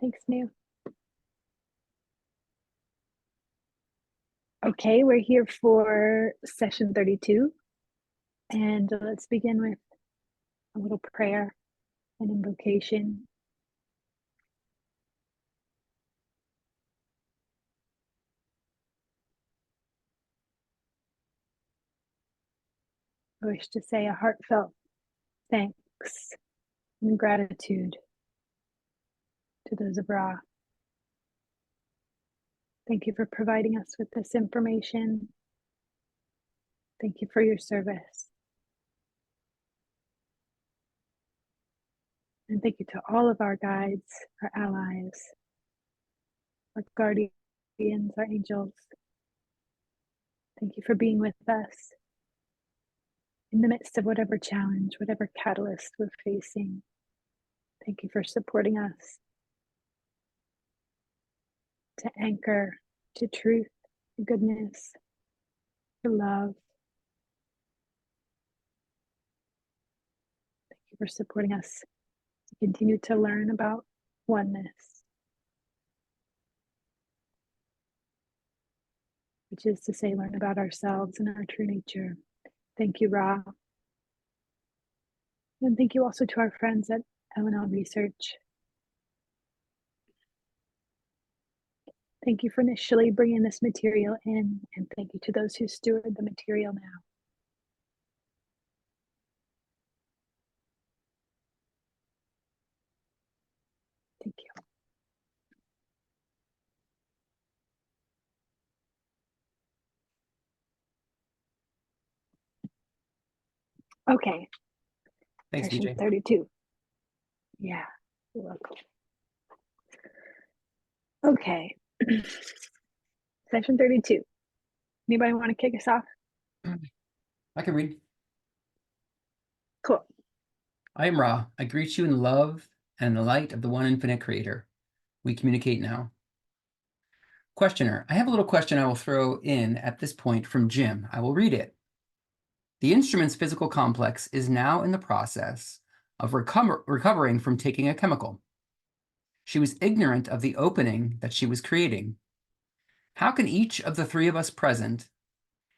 Thanks, New. Okay, we're here for session 32, and let's begin with a little prayer and invocation. I wish to say a heartfelt thanks and gratitude to those of Ra. Thank you for providing us with this information. Thank you for your service. And thank you to all of our guides, our allies, our guardians, our angels. Thank you for being with us in the midst of whatever challenge, whatever catalyst we're facing. Thank you for supporting us to anchor to truth, to goodness, to love. Thank you for supporting us to continue to learn about oneness, which is to say, learn about ourselves and our true nature. Thank you, Ra. And thank you also to our friends at L&L Research. Thank you for initially bringing this material in, and thank you to those who steward the material now. Thank you. Okay. Thanks, Session BJ. 32. Yeah, you're welcome. Okay. Session 32. Anybody want to kick us off? I can read. Cool. I am Ra. I greet you in love and in the light of the one infinite creator. We communicate now. Questioner, I have a little question I will throw in at this point from Jim. I will read it. The instrument's physical complex is now in the process of recovering from taking a chemical. She was ignorant of the opening that she was creating. How can each of the three of us present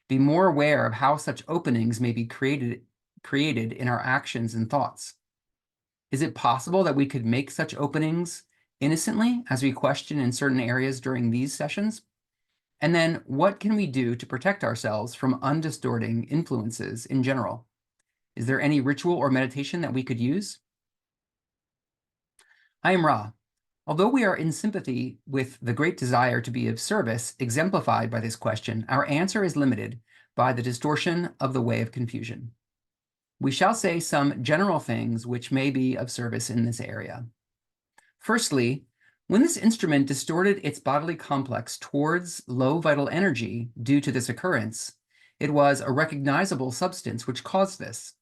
be more aware of how such openings may be created in our actions and thoughts? Is it possible that we could make such openings innocently as we question in certain areas during these sessions? And then what can we do to protect ourselves from undistorting influences in general? Is there any ritual or meditation that we could use? I am Ra. Although we are in sympathy with the great desire to be of service exemplified by this question, our answer is limited by the distortion of the way of confusion. We shall say some general things which may be of service in this area. Firstly, when this instrument distorted its bodily complex towards low vital energy due to this occurrence, it was a recognizable substance which caused this.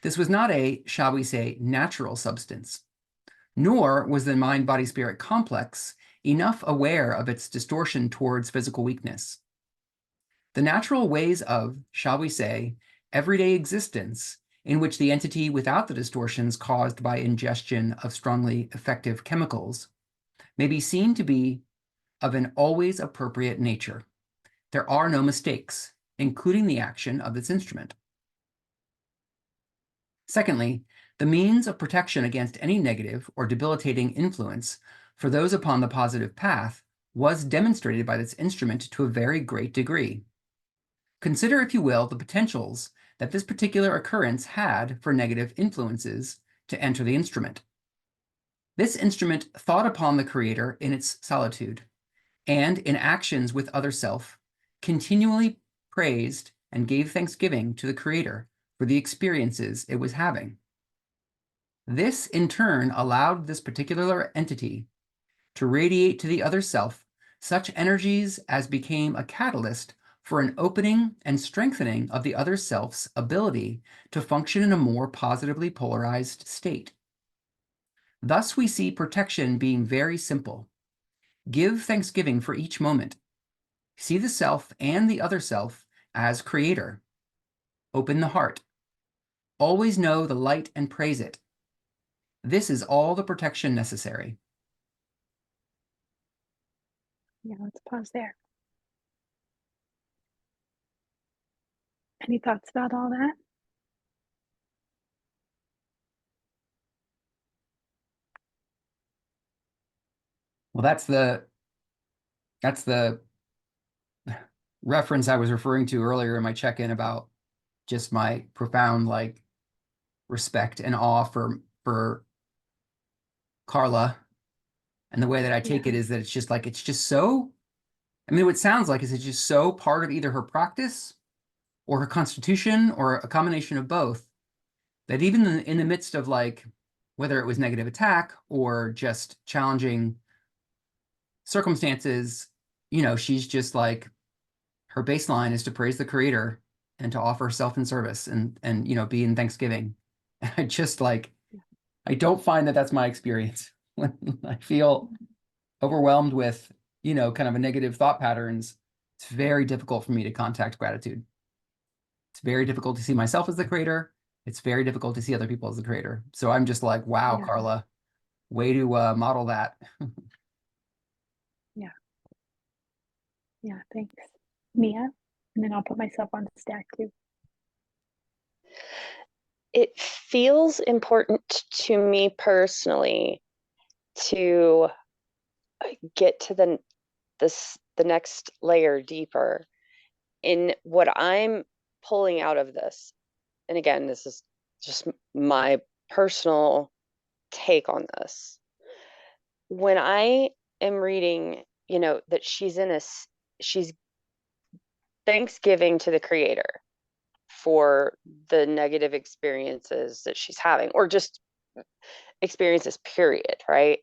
This was not a, shall we say, natural substance, nor was the mind-body-spirit complex enough aware of its distortion towards physical weakness. The natural ways of, shall we say, everyday existence, in which the entity without the distortions caused by ingestion of strongly effective chemicals may be seen to be of an always appropriate nature. There are no mistakes, including the action of this instrument. Secondly, the means of protection against any negative or debilitating influence for those upon the positive path was demonstrated by this instrument to a very great degree. Consider, if you will, the potentials that this particular occurrence had for negative influences to enter the instrument. This instrument thought upon the Creator in its solitude, and in actions with other self, continually praised and gave thanksgiving to the Creator for the experiences it was having. This, in turn, allowed this particular entity to radiate to the other self such energies as became a catalyst for an opening and strengthening of the other self's ability to function in a more positively polarized state. Thus, we see protection being very simple. Give thanksgiving for each moment. See the self and the other self as creator. Open the heart. Always know the light and praise it. This is all the protection necessary. Yeah, let's pause there. Any thoughts about all that? Well, that's the reference I was referring to earlier in my check-in about just my profound like respect and awe for Carla. And the way that I take it Yeah, is that it's just so, I mean, what it sounds like is it's just so part of either her practice or her constitution or a combination of both that even in the midst of like whether it was negative attack or just challenging circumstances, she's just like her baseline is to praise the creator and to offer self in service and be in thanksgiving. And I just like I don't find that that's my experience when I feel overwhelmed with kind of a negative thought patterns. It's very difficult for me to contact gratitude. It's very difficult to see myself as the creator. It's very difficult to see other people as the creator. So I'm just like, wow, yeah, Carla, way to model that. yeah, yeah. Thanks, Mia. And then I'll put myself on the stack too. It feels important to me personally to get to the next layer deeper in what I'm pulling out of this. And again, this is just my personal take on this. When I am reading, that she's thanksgiving to the creator for the negative experiences that she's having, or just experiences, period, right?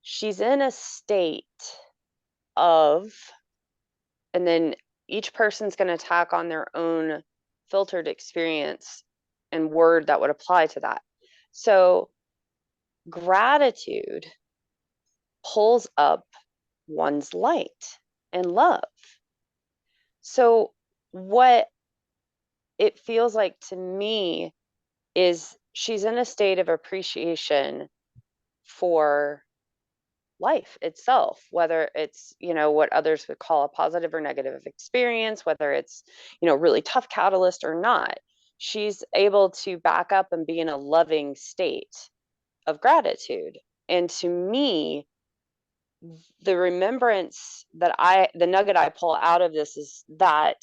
She's in a state of, and then each person's going to tack on their own filtered experience and word that would apply to that. So gratitude pulls up one's light and love. So what it feels like to me is she's in a state of appreciation for life itself, whether it's, what others would call a positive or negative experience, whether it's, really tough catalyst or not. She's able to back up and be in a loving state of gratitude. And to me, the the nugget I pull out of this is that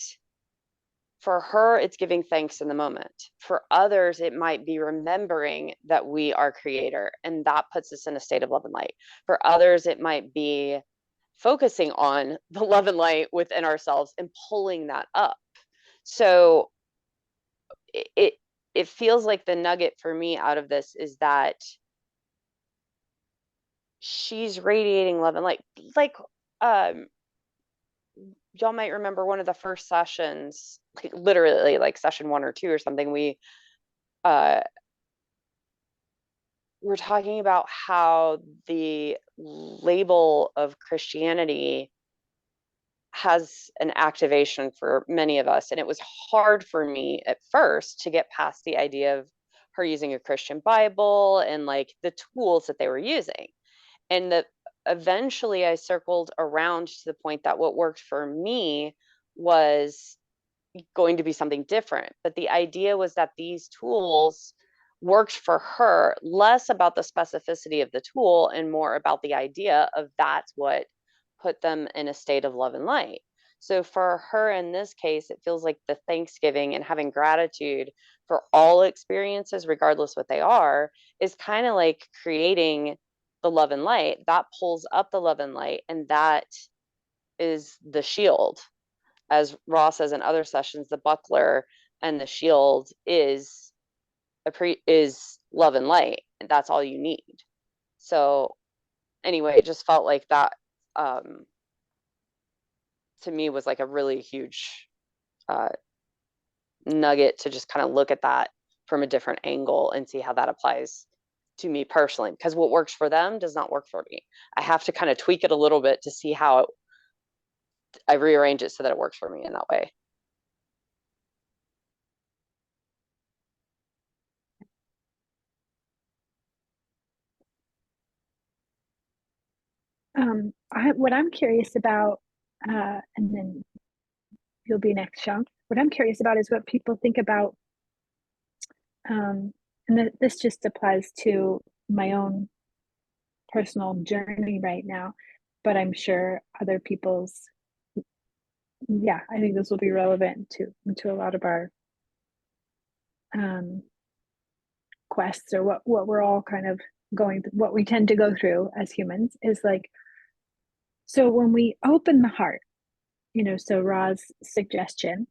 for her, it's giving thanks in the moment. For others, it might be remembering that we are creator, and that puts us in a state of love and light. For others, it might be focusing on the love and light within ourselves and pulling that up. So it it feels like the nugget for me out of this is that she's radiating love and light. Like y'all might remember one of the first sessions, like literally like session 1 or 2 or something, we we're talking about how the label of Christianity has an activation for many of us. And it was hard for me at first to get past the idea of her using a Christian Bible and like the tools that they were using. And that eventually I circled around to the point that what worked for me was going to be something different. But the idea was that these tools worked for her less about the specificity of the tool and more about the idea of that's what put them in a state of love and light. So for her in this case, it feels like the thanksgiving and having gratitude for all experiences, regardless what they are, is kind of like creating the love and light that pulls up the love and light. And that is the shield. As Ross says in other sessions, the buckler and the shield is is love and light, and that's all you need. So anyway, it just felt like that to me was like a really huge nugget to just kind of look at that from a different angle and see how that applies to me personally, because what works for them does not work for me. I have to kind of tweak it a little bit to see how I rearrange it so that it works for me in that way. what I'm curious about, and then you'll be next, Sean. What I'm curious about is what people think about, and this just applies to my own personal journey right now, but I'm sure other people's, yeah, I think this will be relevant to a lot of our quests, or what we're all kind of what we tend to go through as humans is like, so when we open the heart, so Ra's suggestion,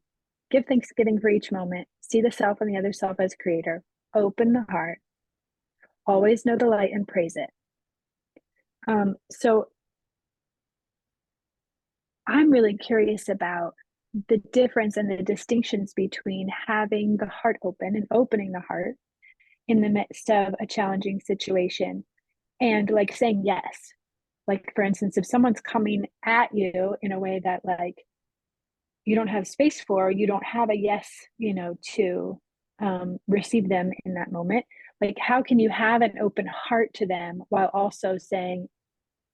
give thanksgiving for each moment, see the self and the other self as creator, open the heart, always know the light and praise it. So I'm really curious about the difference and the distinctions between having the heart open and opening the heart in the midst of a challenging situation, and like saying yes. Like, for instance, if someone's coming at you in a way that like you don't have space for, you don't have a yes, to receive them in that moment. Like, how can you have an open heart to them while also saying,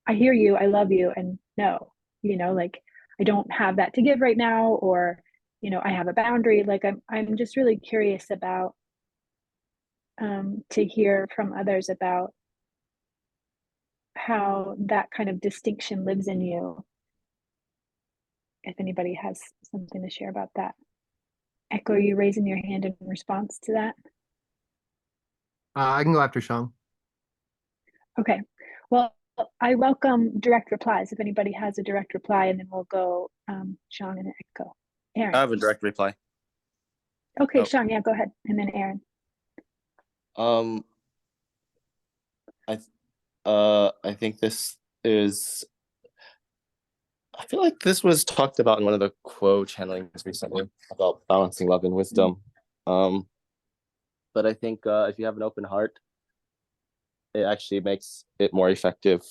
I hear you, I love you, and no, like, I don't have that to give right now, or, I have a boundary. Like, I'm just really curious about, to hear from others about how that kind of distinction lives in you. If anybody has something to share about that. Echo, are you raising your hand in response to that? I can go after Sean. Okay. Well, I welcome direct replies if anybody has a direct reply, and then we'll go Sean and Echo. Aaron. I have a direct reply. Okay, Sean, yeah, go ahead. And then Aaron. I think this is, I feel like this was talked about in one of the Quo channelings recently about balancing love and wisdom. But I think if you have an open heart, it actually makes it more effective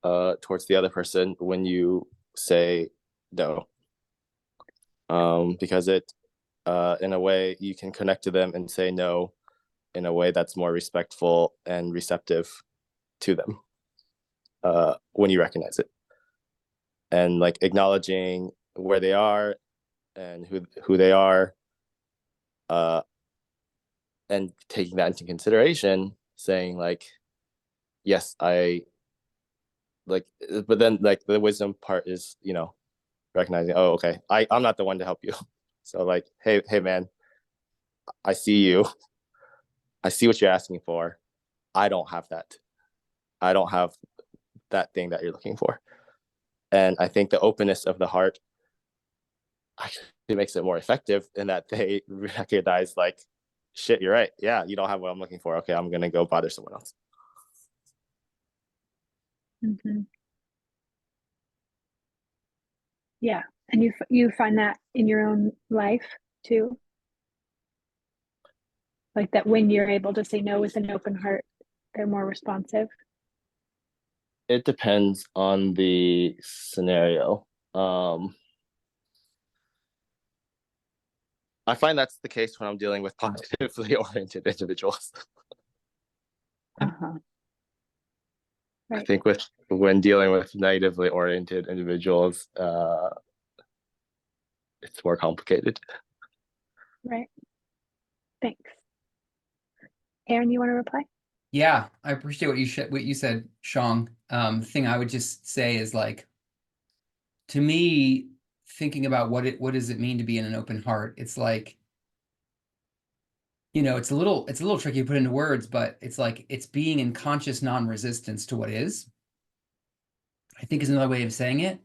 towards the other person when you say no. Because it, in a way, you can connect to them and say no in a way that's more respectful and receptive to them when you recognize it. And like acknowledging where they are and who they are, and taking that into consideration, saying like, yes, I like, but then like the wisdom part is, recognizing, oh, okay, I'm not the one to help you. So like, hey man, I see you. I see what you're asking for. I don't have that. I don't have that thing that you're looking for. And I think the openness of the heart actually makes it more effective in that they recognize like, shit, you're right. Yeah, you don't have what I'm looking for. Okay, I'm gonna go bother someone else. Mm-hmm. Yeah, and you find that in your own life too, like that when you're able to say no with an open heart, they're more responsive. It depends on the scenario. I find that's the case when I'm dealing with positively oriented individuals. Uh-huh. Right. I think when dealing with negatively oriented individuals, it's more complicated. Right. Thanks. Aaron, you want to reply? Yeah, I appreciate what you said, Sean. The thing I would just say is like, to me, thinking about what does it mean to be in an open heart, it's like, it's a little tricky to put into words, but it's like it's being in conscious non-resistance to what is, I think, is another way of saying it.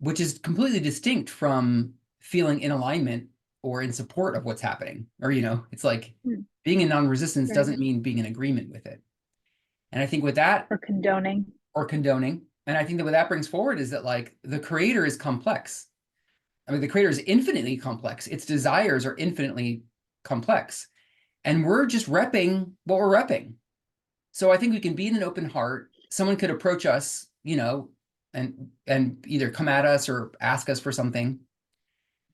Which is completely distinct from feeling in alignment or in support of what's happening. Or, it's like being in non-resistance doesn't mean being in agreement with it. And I think with that, or condoning. And I think that what that brings forward is that like the creator is complex. I mean, the creator is infinitely complex. Its desires are infinitely complex. And we're just repping what we're repping. So I think we can be in an open heart. Someone could approach us, and either come at us or ask us for something.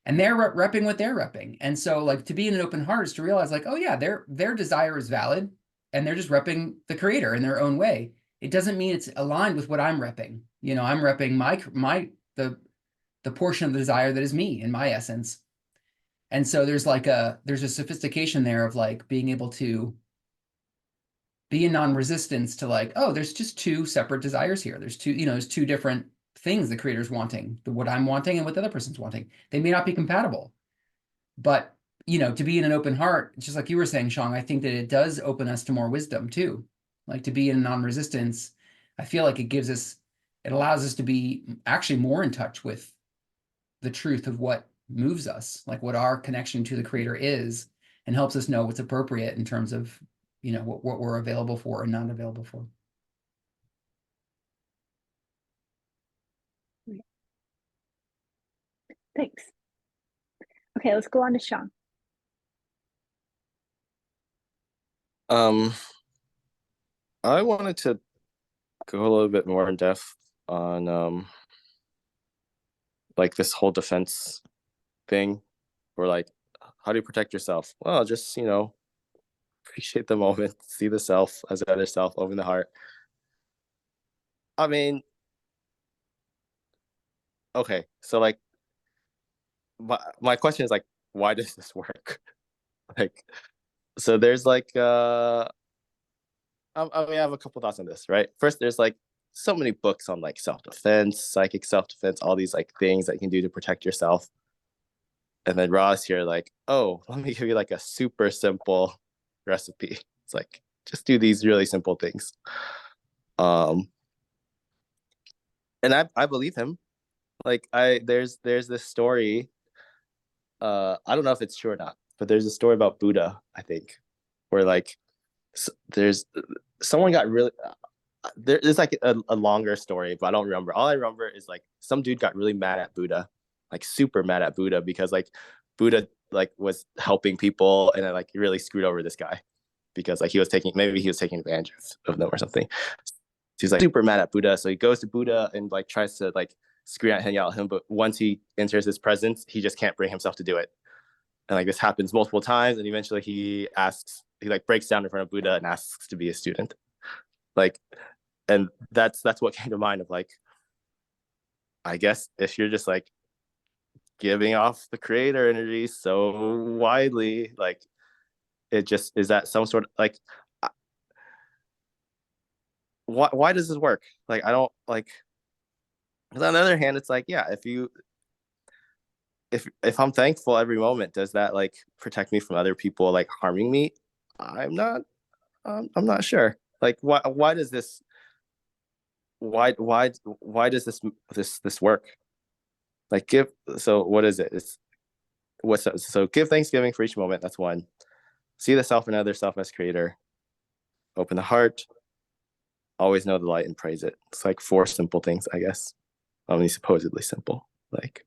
And they're repping what they're repping. And so like to be in an open heart is to realize like, oh yeah, their desire is valid and they're just repping the creator in their own way. it doesn't mean it's aligned with what I'm repping. You know, I'm repping the portion of the desire that is me in my essence. And so there's a sophistication there of like being able to be in non-resistance to like, oh, there's just two separate desires here. There's two different things the creator's wanting, what I'm wanting and what the other person's wanting. They may not be compatible, but to be in an open heart, just like you were saying, Shang, I think that it does open us to more wisdom too. Like to be in non-resistance, I feel like it allows us to be actually more in touch with the truth of what moves us, like what our connection to the creator is, and helps us know what's appropriate in terms of, what we're available for and not available for. Thanks. Okay, let's go on to Sean. I wanted to go a little bit more in depth on like this whole defense thing, or like, how do you protect yourself? Well, just appreciate the moment, see the self as the other self, open the heart. I mean, okay, so like my question is like, why does this work? Like, so there's like I have a couple thoughts on this, right? First, there's like so many books on like self-defense, psychic self-defense, all these like things that you can do to protect yourself. And then Ross here, like, oh, let me give you like a super simple recipe. It's like, just do these really simple things. And I believe him. Like there's this story. I don't know if it's true or not, but there's a story about Buddha, I think, where like there's someone got really there's like a longer story, but I don't remember. All I remember is like some dude got really mad at Buddha, like super mad at Buddha, because like Buddha like was helping people and then like really screwed over this guy because like he was taking advantage of them or something. So he's like super mad at Buddha. So he goes to Buddha and like tries to like scream at him, yell at him, but once he enters his presence, he just can't bring himself to do it. And like this happens multiple times, and eventually he like breaks down in front of Buddha and asks to be a student. Like, and that's what came to mind of like, I guess if you're just like giving off the creator energy so widely, like it just is that some sort of like, why does this work? Like I don't like. Because on the other hand, it's like, yeah, if I'm thankful every moment, does that like protect me from other people like harming me? I'm not sure. Like why does this why does this work? Like what is it? So give thanksgiving for each moment. That's one. See the self and other self as creator. Open the heart. Always know the light and praise it. It's like 4 simple things, I guess. Only supposedly simple. Like,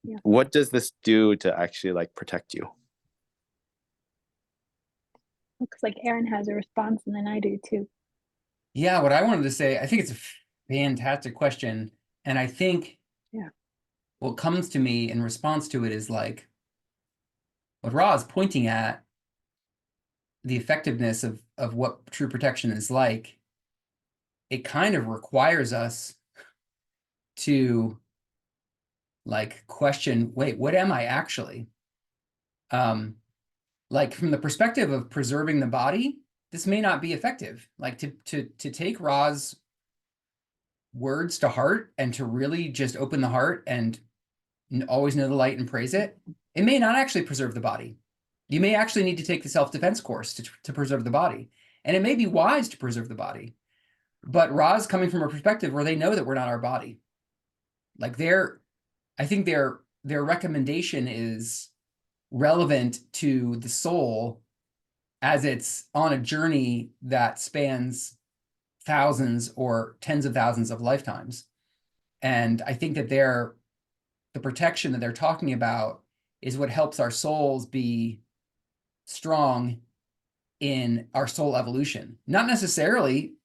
yeah. What does this do to actually like protect you? Looks like Aaron has a response, and then I do too. Yeah, what I wanted to say, I think it's a fantastic question. And I think what comes to me in response to it is like what Ra is pointing at, the effectiveness of what true protection is like. It kind of requires us to like question, wait, what am I actually? Like from the perspective of preserving the body, this may not be effective. Like to take Ra's words to heart and to really just open the heart and always know the light and praise it, it may not actually preserve the body. You may actually need to take the self-defense course to preserve the body. And it may be wise to preserve the body. But Ra's coming from a perspective where they know that we're not our body. Like I think their recommendation is relevant to the soul as it's on a journey that spans thousands or tens of thousands of lifetimes. And I think that the protection that they're talking about is what helps our souls be strong in our soul evolution. Not necessarily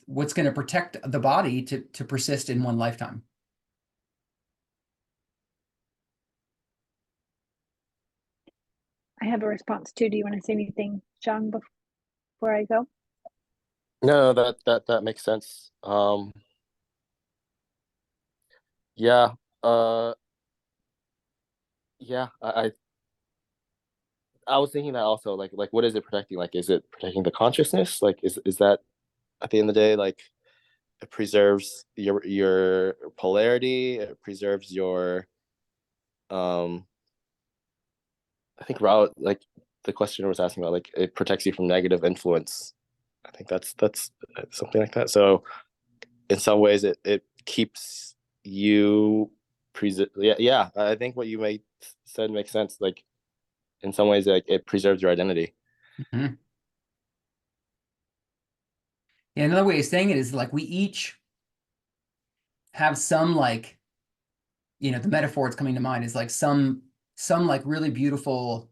what's going to protect the body to persist in one lifetime. I have a response too. Do you want to say anything, Sean, before I go? No, that makes sense. Yeah, uh, yeah. I was thinking that also. Like, what is it protecting? Like, is it protecting the consciousness? Like, is that at the end of the day, like, it preserves your polarity. It preserves your um. I think Rao, like the questioner was asking about, like it protects you from negative influence. I think that's something like that. So in some ways, it keeps you yeah. I think what you said makes sense. Like in some ways, like it preserves your identity. Mhm. Yeah, another way of saying it is like we each have some like, the metaphor that's coming to mind is like some like really beautiful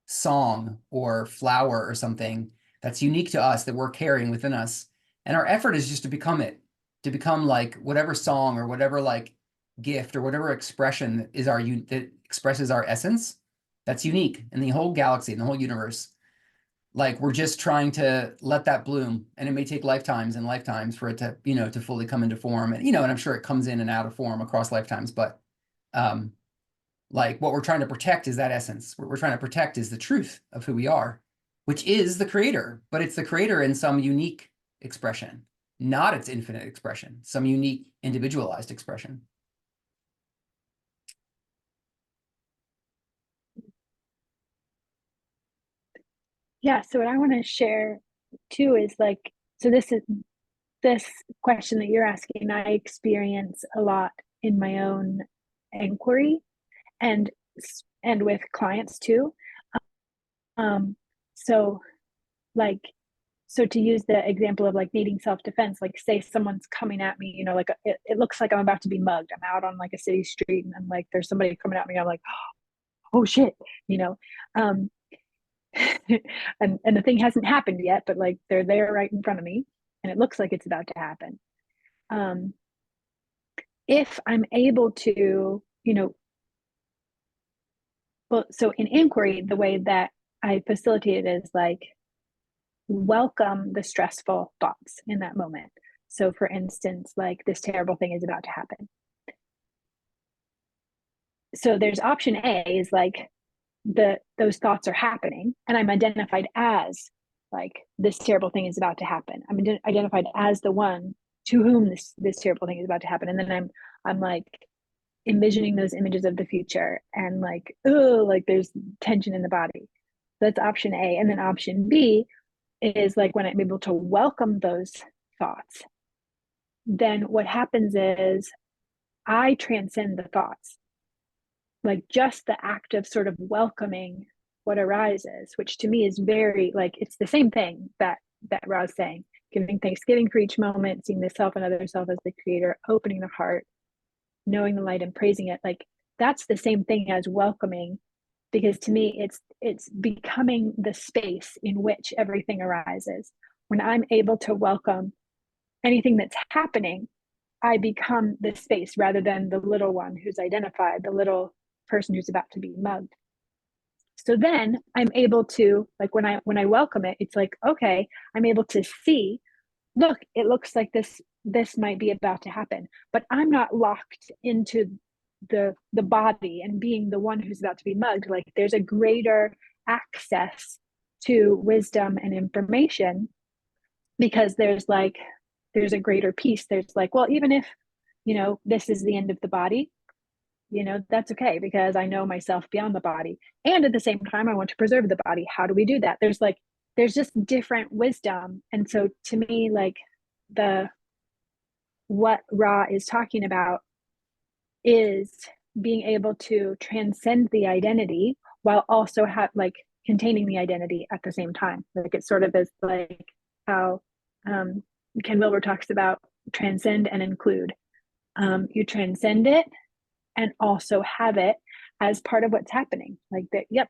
song or flower or something that's unique to us that we're carrying within us. And our effort is just to become it, to become like whatever song or whatever like gift or whatever expression that expresses our essence that's unique in the whole galaxy, in the whole universe. Like we're just trying to let that bloom, and it may take lifetimes and lifetimes for it to, to fully come into form. And, and I'm sure it comes in and out of form across lifetimes, but um, like what we're trying to protect is that essence. What we're trying to protect is the truth of who we are, which is the creator, but it's the creator in some unique expression, not its infinite expression, some unique individualized expression. Yeah, so what I want to share too is like, so this question that you're asking, I experience a lot in my own inquiry and with clients too. Um, so like, so to use the example of like needing self-defense, like say someone's coming at me, like it looks like I'm about to be mugged. I'm out on like a city street and I'm like, there's somebody coming at me. I'm like, oh shit, um, and the thing hasn't happened yet, but like they're there right in front of me and it looks like it's about to happen. Um, if I'm able to, well, so in inquiry, the way that I facilitate it is like welcome the stressful thoughts in that moment. So for instance, like this terrible thing is about to happen. So there's option A is like those thoughts are happening and I'm identified as like this terrible thing is about to happen. I'm identified as the one to whom this terrible thing is about to happen. And then I'm like envisioning those images of the future and like, oh, like there's tension in the body. That's option A. And then option B is like when I'm able to welcome those thoughts, then what happens is I transcend the thoughts. Like just the act of sort of welcoming what arises, which to me is very like it's the same thing that Ra's saying, giving thanksgiving for each moment, seeing the self and other self as the creator, opening the heart, knowing the light and praising it. Like that's the same thing as welcoming, because to me it's becoming the space in which everything arises. When I'm able to welcome anything that's happening, I become the space rather than the little one who's identified, the little person who's about to be mugged. So then I'm able to, like when I welcome it, it's like, okay, I'm able to see, look, it looks like this might be about to happen, but I'm not locked into the body and being the one who's about to be mugged. Like there's a greater access to wisdom and information because there's a greater peace. There's like, well, even if this is the end of the body, that's okay because I know myself beyond the body, and at the same time I want to preserve the body. How do we do that? There's just different wisdom. And so to me, like what Ra is talking about is being able to transcend the identity while also like containing the identity at the same time. Like it sort of is like how Ken Wilber talks about transcend and include. You transcend it and also have it as part of what's happening. Like that, yep,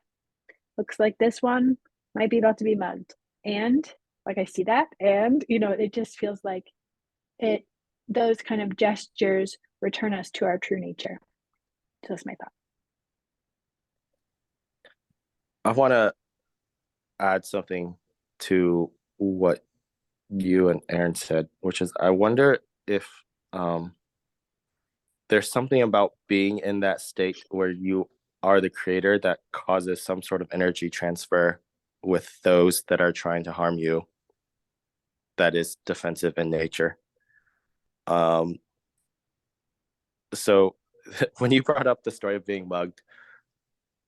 looks like this one might be about to be mugged. And like I see that, and it just feels like those kind of gestures return us to our true nature. So that's my thought. I want to add something to what you and Aaron said, which is I wonder if there's something about being in that state where you are the creator that causes some sort of energy transfer with those that are trying to harm you that is defensive in nature. So when you brought up the story of being mugged,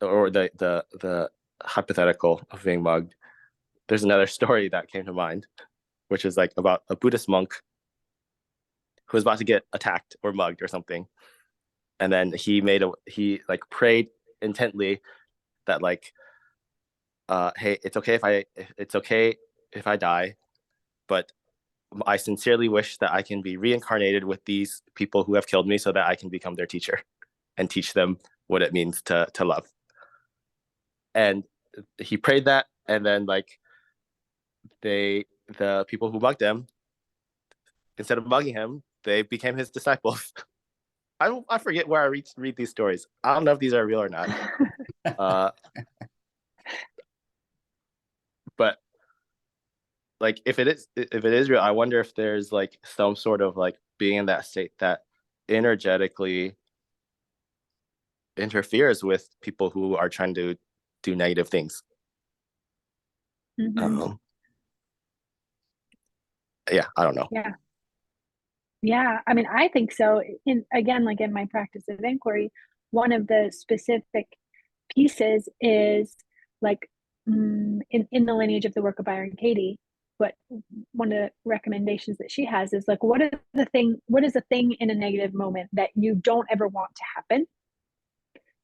or the hypothetical of being mugged, there's another story that came to mind, which is like about a Buddhist monk who was about to get attacked or mugged or something, and then he like prayed intently that like, hey, it's okay if I die, but I sincerely wish that I can be reincarnated with these people who have killed me so that I can become their teacher and teach them what it means to love. And he prayed that, and then like the people who mugged him, instead of mugging him, they became his disciples. I forget where I read these stories. I don't know if these are real or not. But like if it is real, I wonder if there's like some sort of like being in that state that energetically interferes with people who are trying to do negative things. Mm-hmm. Yeah, I don't know. Yeah, I mean, I think so. Again, like in my practice of inquiry, one of the specific pieces is like in the lineage of the work of Byron Katie, what one of the recommendations that she has is like, what is the thing in a negative moment that you don't ever want to happen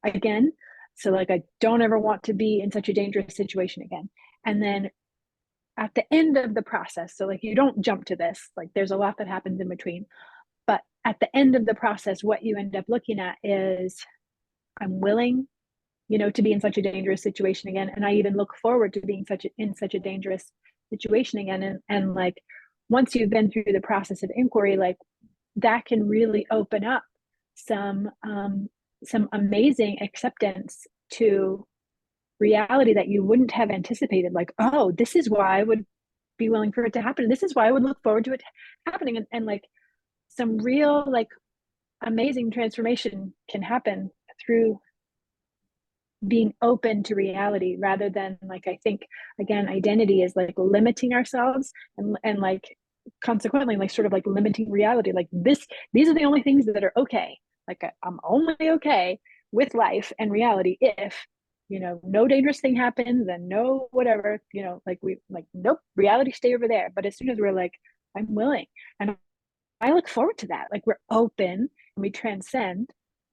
again? So like, I don't ever want to be in such a dangerous situation again. And then at the end of the process, so like you don't jump to this, like there's a lot that happens in between, but at the end of the process, what you end up looking at is, I'm willing, to be in such a dangerous situation again. And I even look forward to being in such a dangerous situation again. And like, once you've been through the process of inquiry, like that can really open up some amazing acceptance to reality that you wouldn't have anticipated. Like, oh, this is why I would be willing for it to happen. This is why I would look forward to it happening. And like some real like amazing transformation can happen through being open to reality, rather than like, I think again, identity is like limiting ourselves and like consequently like sort of like limiting reality. Like these are the only things that are okay. Like I'm only okay with life and reality if no dangerous thing happens and no whatever, like we like, nope, reality stay over there. But as soon as we're like, I'm willing and I look forward to that, like we're open and we transcend.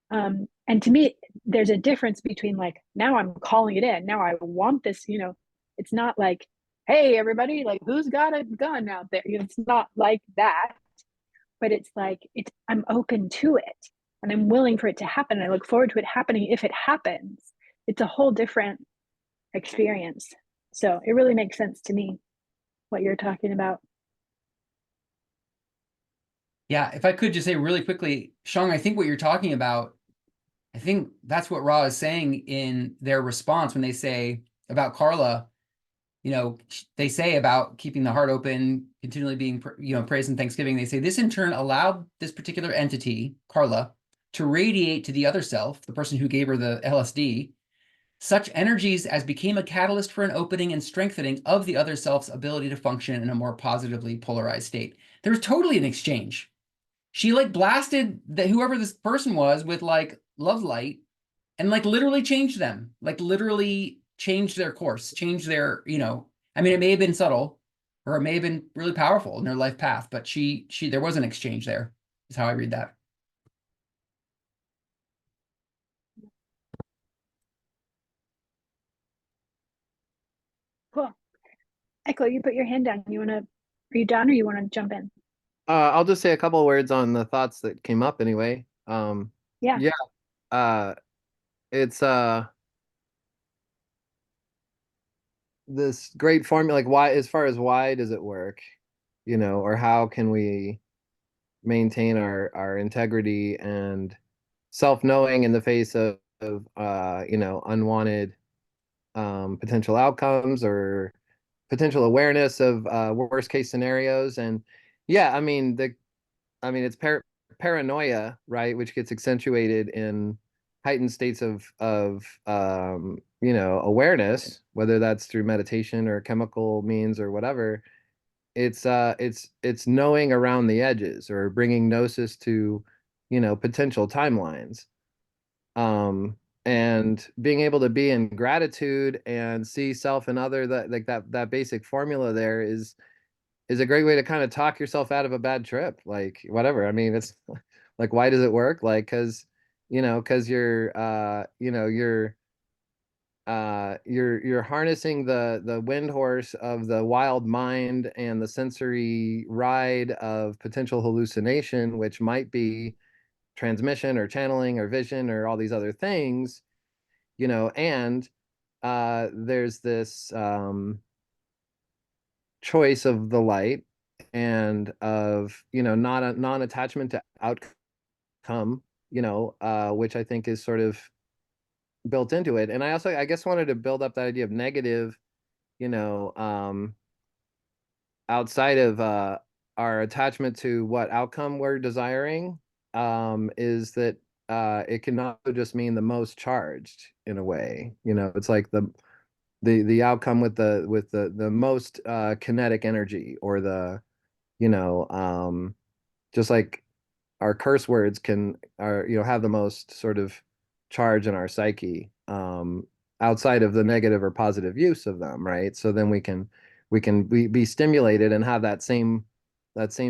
And to me, there's a difference between like, now I'm calling it in, now I want this, it's not like, hey everybody, like who's got a gun out there, it's not like that. But it's like, I'm open to it and I'm willing for it to happen. I look forward to it happening if it happens. It's a whole different experience. So it really makes sense to me what you're talking about. Yeah, if I could just say really quickly, Shang, I think what you're talking about, I think that's what Ra is saying in their response when they say about Carla, they say about keeping the heart open, continually being, praise and thanksgiving. They say this in turn allowed this particular entity, Carla, to radiate to the other self, the person who gave her the LSD, such energies as became a catalyst for an opening and strengthening of the other self's ability to function in a more positively polarized state. There was totally an exchange. She like blasted whoever this person was with like love light and like literally changed them, like literally changed their course, changed their, I mean, it may have been subtle or it may have been really powerful in their life path, but there was an exchange there, is how I read that. Cool. Echo, you put your hand down. Are you done or you want to jump in? I'll just say a couple of words on the thoughts that came up anyway. Yeah. Yeah. It's this great formula, like why, as far as why does it work, or how can we maintain our integrity and self-knowing in the face of unwanted potential outcomes or potential awareness of worst case scenarios. And yeah, I mean, it's paranoia, right, which gets accentuated in heightened states of awareness, whether that's through meditation or chemical means or whatever. It's knowing around the edges or bringing gnosis to potential timelines, um and being able to be in gratitude and see self and other, that like that basic formula there is a great way to kind of talk yourself out of a bad trip, like whatever. I mean, it's like, why does it work? Like, because you're harnessing the wind horse of the wild mind and the sensory ride of potential hallucination, which might be transmission or channeling or vision or all these other things, and there's this choice of the light and of not a non-attachment to outcome, which I think is sort of built into it. And I also, I guess, wanted to build up that idea of negative, you know, outside of our attachment to what outcome we're desiring, is that it can also just mean the most charged in a way. It's like the outcome with the most kinetic energy, or just like our curse words have the most sort of charge in our psyche, outside of the negative or positive use of them, right? So then we be stimulated and have that same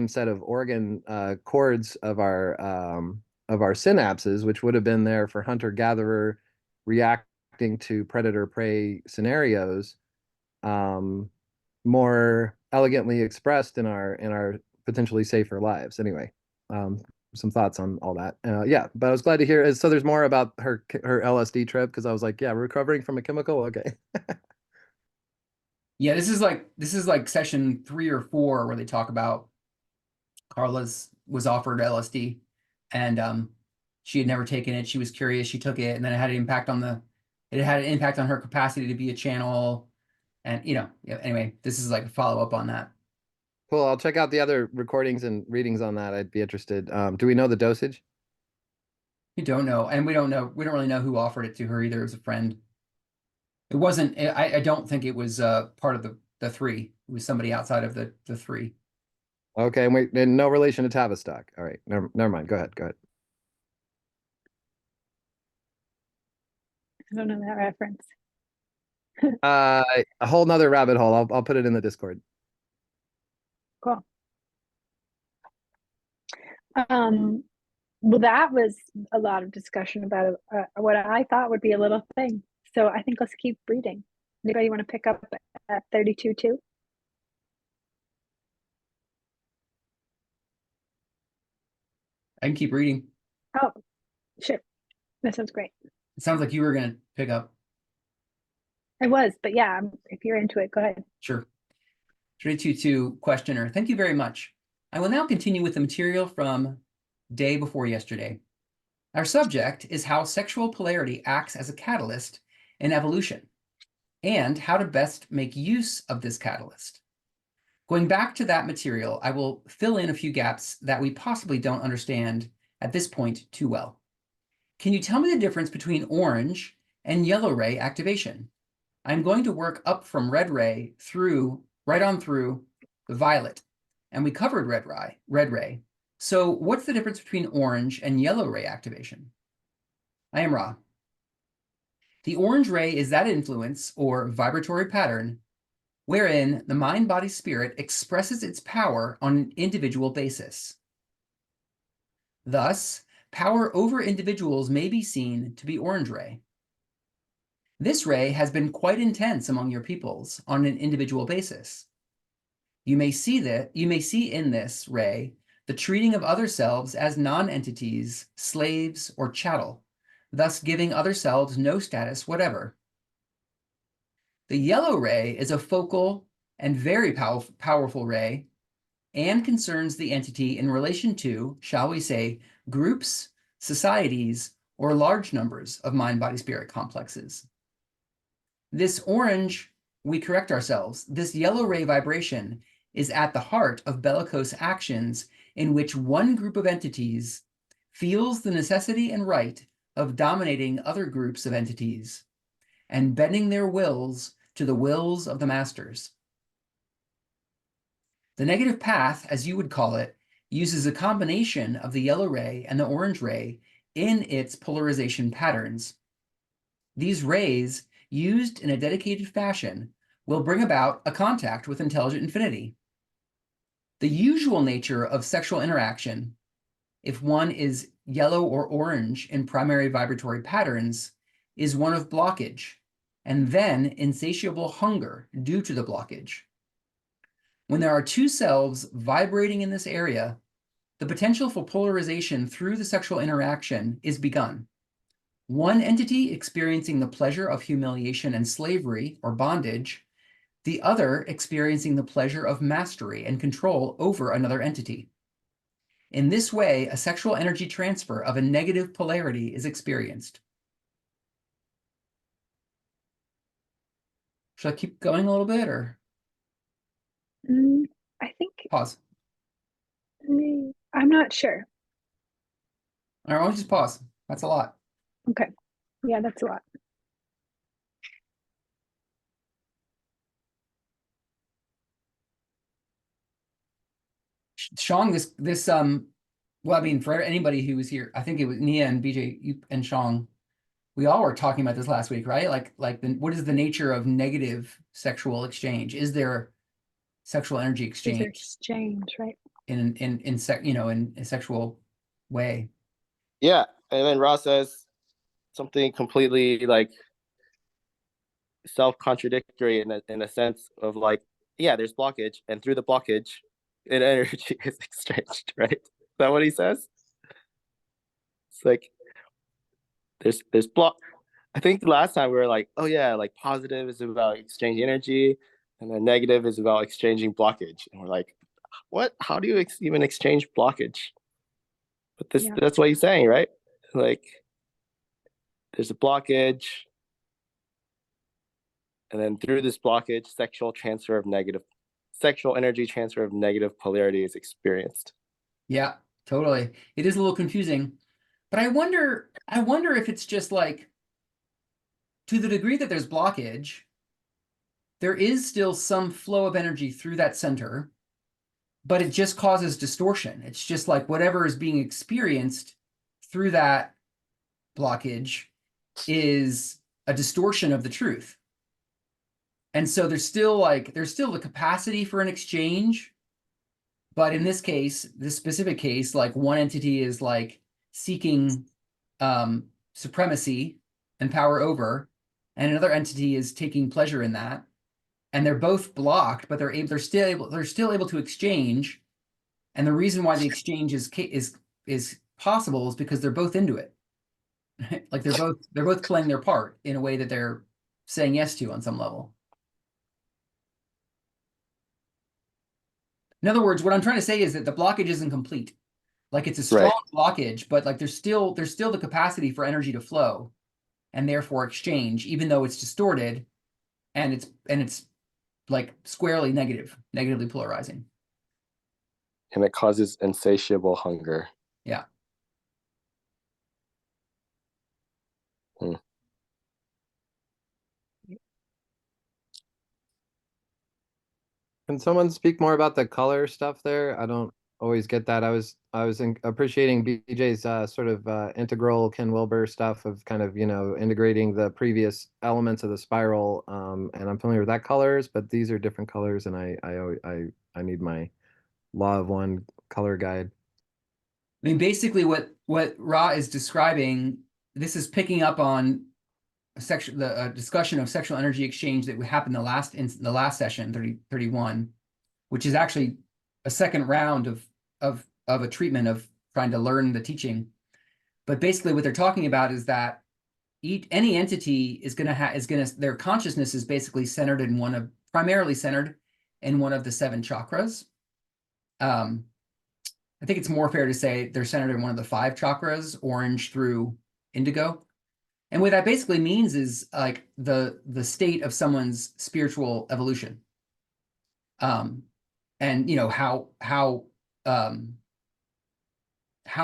set of organ chords of our synapses, which would have been there for hunter gatherer reacting to predator prey scenarios, um, more elegantly expressed in our potentially safer lives. Anyway, um, some thoughts on all that. Yeah, but I was glad to hear. So there's more about her LSD trip, because I was like, yeah, recovering from a chemical. Okay. Yeah, this is like session 3 or 4 where they talk about Carla's was offered LSD, and she had never taken it. She was curious. She took it, and then it had an impact on her capacity to be a channel. And yeah, anyway, this is like a follow up on that. Cool. I'll check out the other recordings and readings on that. I'd be interested. Do we know the dosage? We don't know, and we don't really know who offered it to her either. It was a friend. It wasn't. I don't think it was part of the 3. It was somebody outside of the 3. Okay, and no relation to Tavistock. All right, never mind. Go ahead. I don't know that reference. A whole nother rabbit hole. I'll put it in the Discord. Cool. Well, that was a lot of discussion about what I thought would be a little thing. So I think let's keep reading. Anybody want to pick up at 32 too? I can keep reading. Oh, sure. That sounds great. It sounds like you were going to pick up. I was, but yeah, if you're into it, go ahead. Sure. 32 questioner, thank you very much. I will now continue with the material from day before yesterday. Our subject is how sexual polarity acts as a catalyst in evolution, and how to best make use of this catalyst. Going back to that material, I will fill in a few gaps that we possibly don't understand at this point too well. Can you tell me the difference between orange and yellow ray activation? I'm going to work up from red ray right on through the violet, and we covered red ray. So what's the difference between orange and yellow ray activation? I am Ra. The orange ray is that influence or vibratory pattern wherein the mind-body spirit expresses its power on an individual basis. Thus, power over individuals may be seen to be orange ray. This ray has been quite intense among your peoples on an individual basis. You may see in this ray the treating of other selves as non-entities, slaves, or chattel, thus giving other selves no status whatever. The yellow ray is a focal and very powerful ray, and concerns the entity in relation to, shall we say, groups, societies, or large numbers of mind-body-spirit complexes. This orange we correct ourselves. This yellow ray vibration is at the heart of bellicose actions in which one group of entities feels the necessity and right of dominating other groups of entities and bending their wills to the wills of the masters. The negative path, as you would call it, uses a combination of the yellow ray and the orange ray in its polarization patterns. These rays, used in a dedicated fashion, will bring about a contact with intelligent infinity. The usual nature of sexual interaction, if one is yellow or orange in primary vibratory patterns, is one of blockage, and then insatiable hunger due to the blockage. When there are two selves vibrating in this area, the potential for polarization through the sexual interaction is begun. One entity experiencing the pleasure of humiliation and slavery or bondage, the other experiencing the pleasure of mastery and control over another entity. In this way, a sexual energy transfer of a negative polarity is experienced. Should I keep going a little bit or I think pause? I'm not sure. All right, why don't you just pause? That's a lot. Okay. Yeah, that's a lot. Sean, well, I mean, for anybody who was here, I think it was Nia and BJ and Sean, we all were talking about this last week, right? What is the nature of negative sexual exchange? Is there sexual energy Is there exchange exchange, right? in a sexual way? Yeah, and then Ross says something completely like self-contradictory in a sense of like, yeah, there's blockage, and through the blockage, an energy is exchanged, right? Is that what he says? It's like there's block. I think last time we were like, oh yeah, like positive is about exchanging energy, and then negative is about exchanging blockage, and we're like, what? How do you even exchange blockage? But that's what he's saying, right? Like, there's a blockage, and then through this blockage, sexual energy transfer of negative polarity is experienced. Yeah, totally. It is a little confusing, but I wonder if it's just like, to the degree that there's blockage, there is still some flow of energy through that center, but it just causes distortion. It's just like whatever is being experienced through that blockage is a distortion of the truth. And so there's still the capacity for an exchange, but in this case, this specific case, like one entity is like seeking supremacy and power over, and another entity is taking pleasure in that, and they're both blocked, but they're still able to exchange. And the reason why the exchange is possible is because they're both into it. Like they're both playing their part in a way that they're saying yes to on some level. In other words, what I'm trying to say is that the blockage isn't complete. Like it's a strong blockage, but like there's still the capacity for energy to flow and therefore exchange, even though it's distorted and it's like squarely negatively polarizing. And it causes insatiable hunger. Yeah. Can someone speak more about the color stuff there? I don't always get that. I was appreciating BJ's sort of integral Ken Wilber stuff of kind of, integrating the previous elements of the spiral. And I'm familiar with that colors, but these are different colors, and I need my law of one color guide. I mean, basically what Ra is describing, this is picking up on the discussion of sexual energy exchange that happened in the last session, 31, which is actually a second round of a treatment of trying to learn the teaching. But basically what they're talking about is that any entity their consciousness is basically primarily centered in one of the 7 chakras. I think it's more fair to say they're centered in one of the 5 chakras, orange through indigo. And what that basically means is like the state of someone's spiritual evolution. And how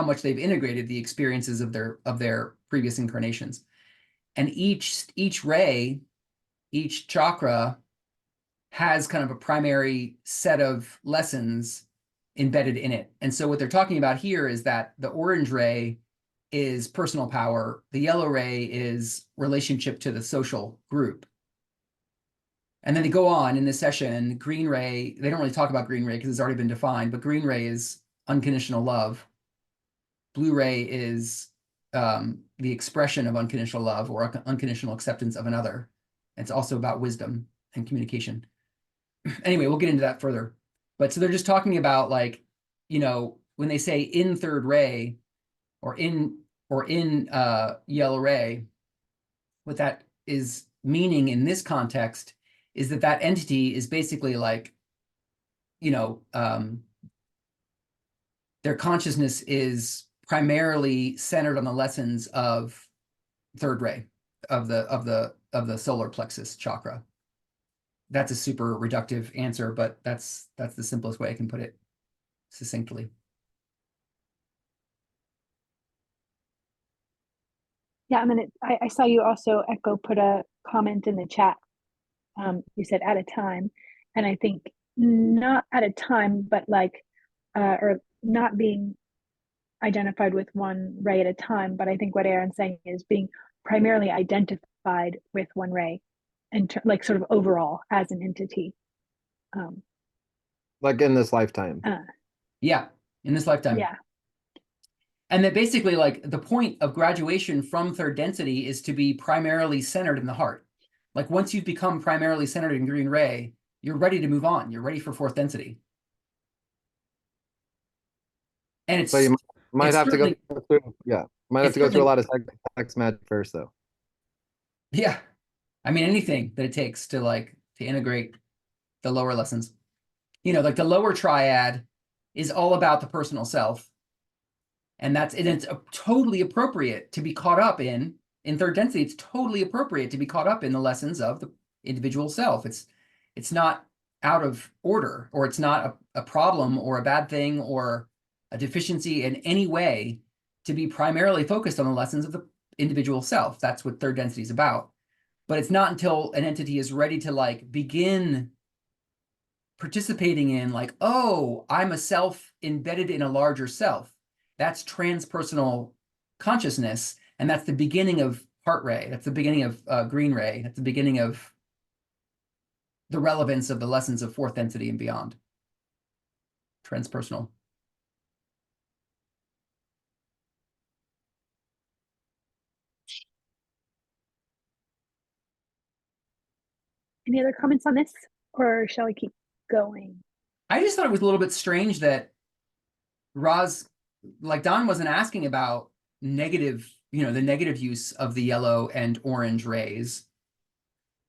much they've integrated the experiences of their previous incarnations. And each ray, each chakra has kind of a primary set of lessons embedded in it. And so what they're talking about here is that the orange ray is personal power, the yellow ray is relationship to the social group. And then they go on in this session, green ray, they don't really talk about green ray because it's already been defined, but green ray is unconditional love. Blue ray is the expression of unconditional love or unconditional acceptance of another. It's also about wisdom and communication. Anyway, we'll get into that further. But so they're just talking about like, when they say in third ray or in yellow ray, what that is meaning in this context is that entity is basically like, their consciousness is primarily centered on the lessons of third ray of the solar plexus chakra. That's a super reductive answer, but that's the simplest way I can put it succinctly. Yeah, and then I saw you also, Echo, put a comment in the chat. You said at a time, and I think not at a time, but like, or not being identified with one ray at a time. But I think what Aaron's saying is being primarily identified with one ray, and like sort of overall as an entity. Like in this lifetime. Yeah, in this lifetime. Yeah. And that basically, like, the point of graduation from third density is to be primarily centered in the heart. Like, once you've become primarily centered in green ray, you're ready to move on. You're ready for fourth density. And it's So you might have to go through, might have to go through a lot of sex magic first, though. Yeah. I mean, anything that it takes to integrate the lower lessons. Like the lower triad is all about the personal self. And it's totally appropriate to be caught up in third density. It's totally appropriate to be caught up in the lessons of the individual self. It's not out of order, or it's not a problem or a bad thing or a deficiency in any way to be primarily focused on the lessons of the individual self. That's what third density is about. But it's not until an entity is ready to begin participating in oh, I'm a self embedded in a larger self. That's transpersonal consciousness. And that's the beginning of heart ray. That's the beginning of green ray. That's the beginning of the relevance of the lessons of fourth density and beyond. Transpersonal. Any other comments on this, or shall we keep going? I just thought it was a little bit strange that Roz, Don wasn't asking about negative, the negative use of the yellow and orange rays.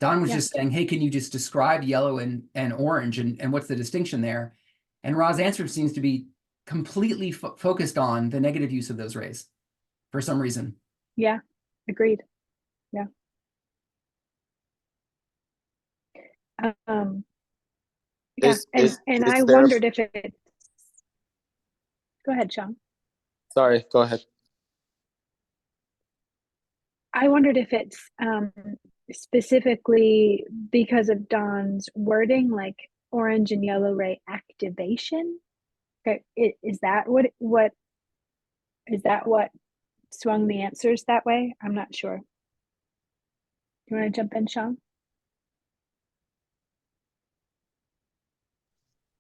Don was just saying, hey, can you just describe yellow and orange and what's the distinction there? And Roz's answer seems to be completely focused on the negative use of those rays for some reason. Yeah, agreed. Yeah. I wondered if it's. Go ahead, Sean. Sorry, go ahead. I wondered if it's specifically because of Don's wording, like orange and yellow ray activation. Okay, is that what swung the answers that way? I'm not sure. You want to jump in, Sean?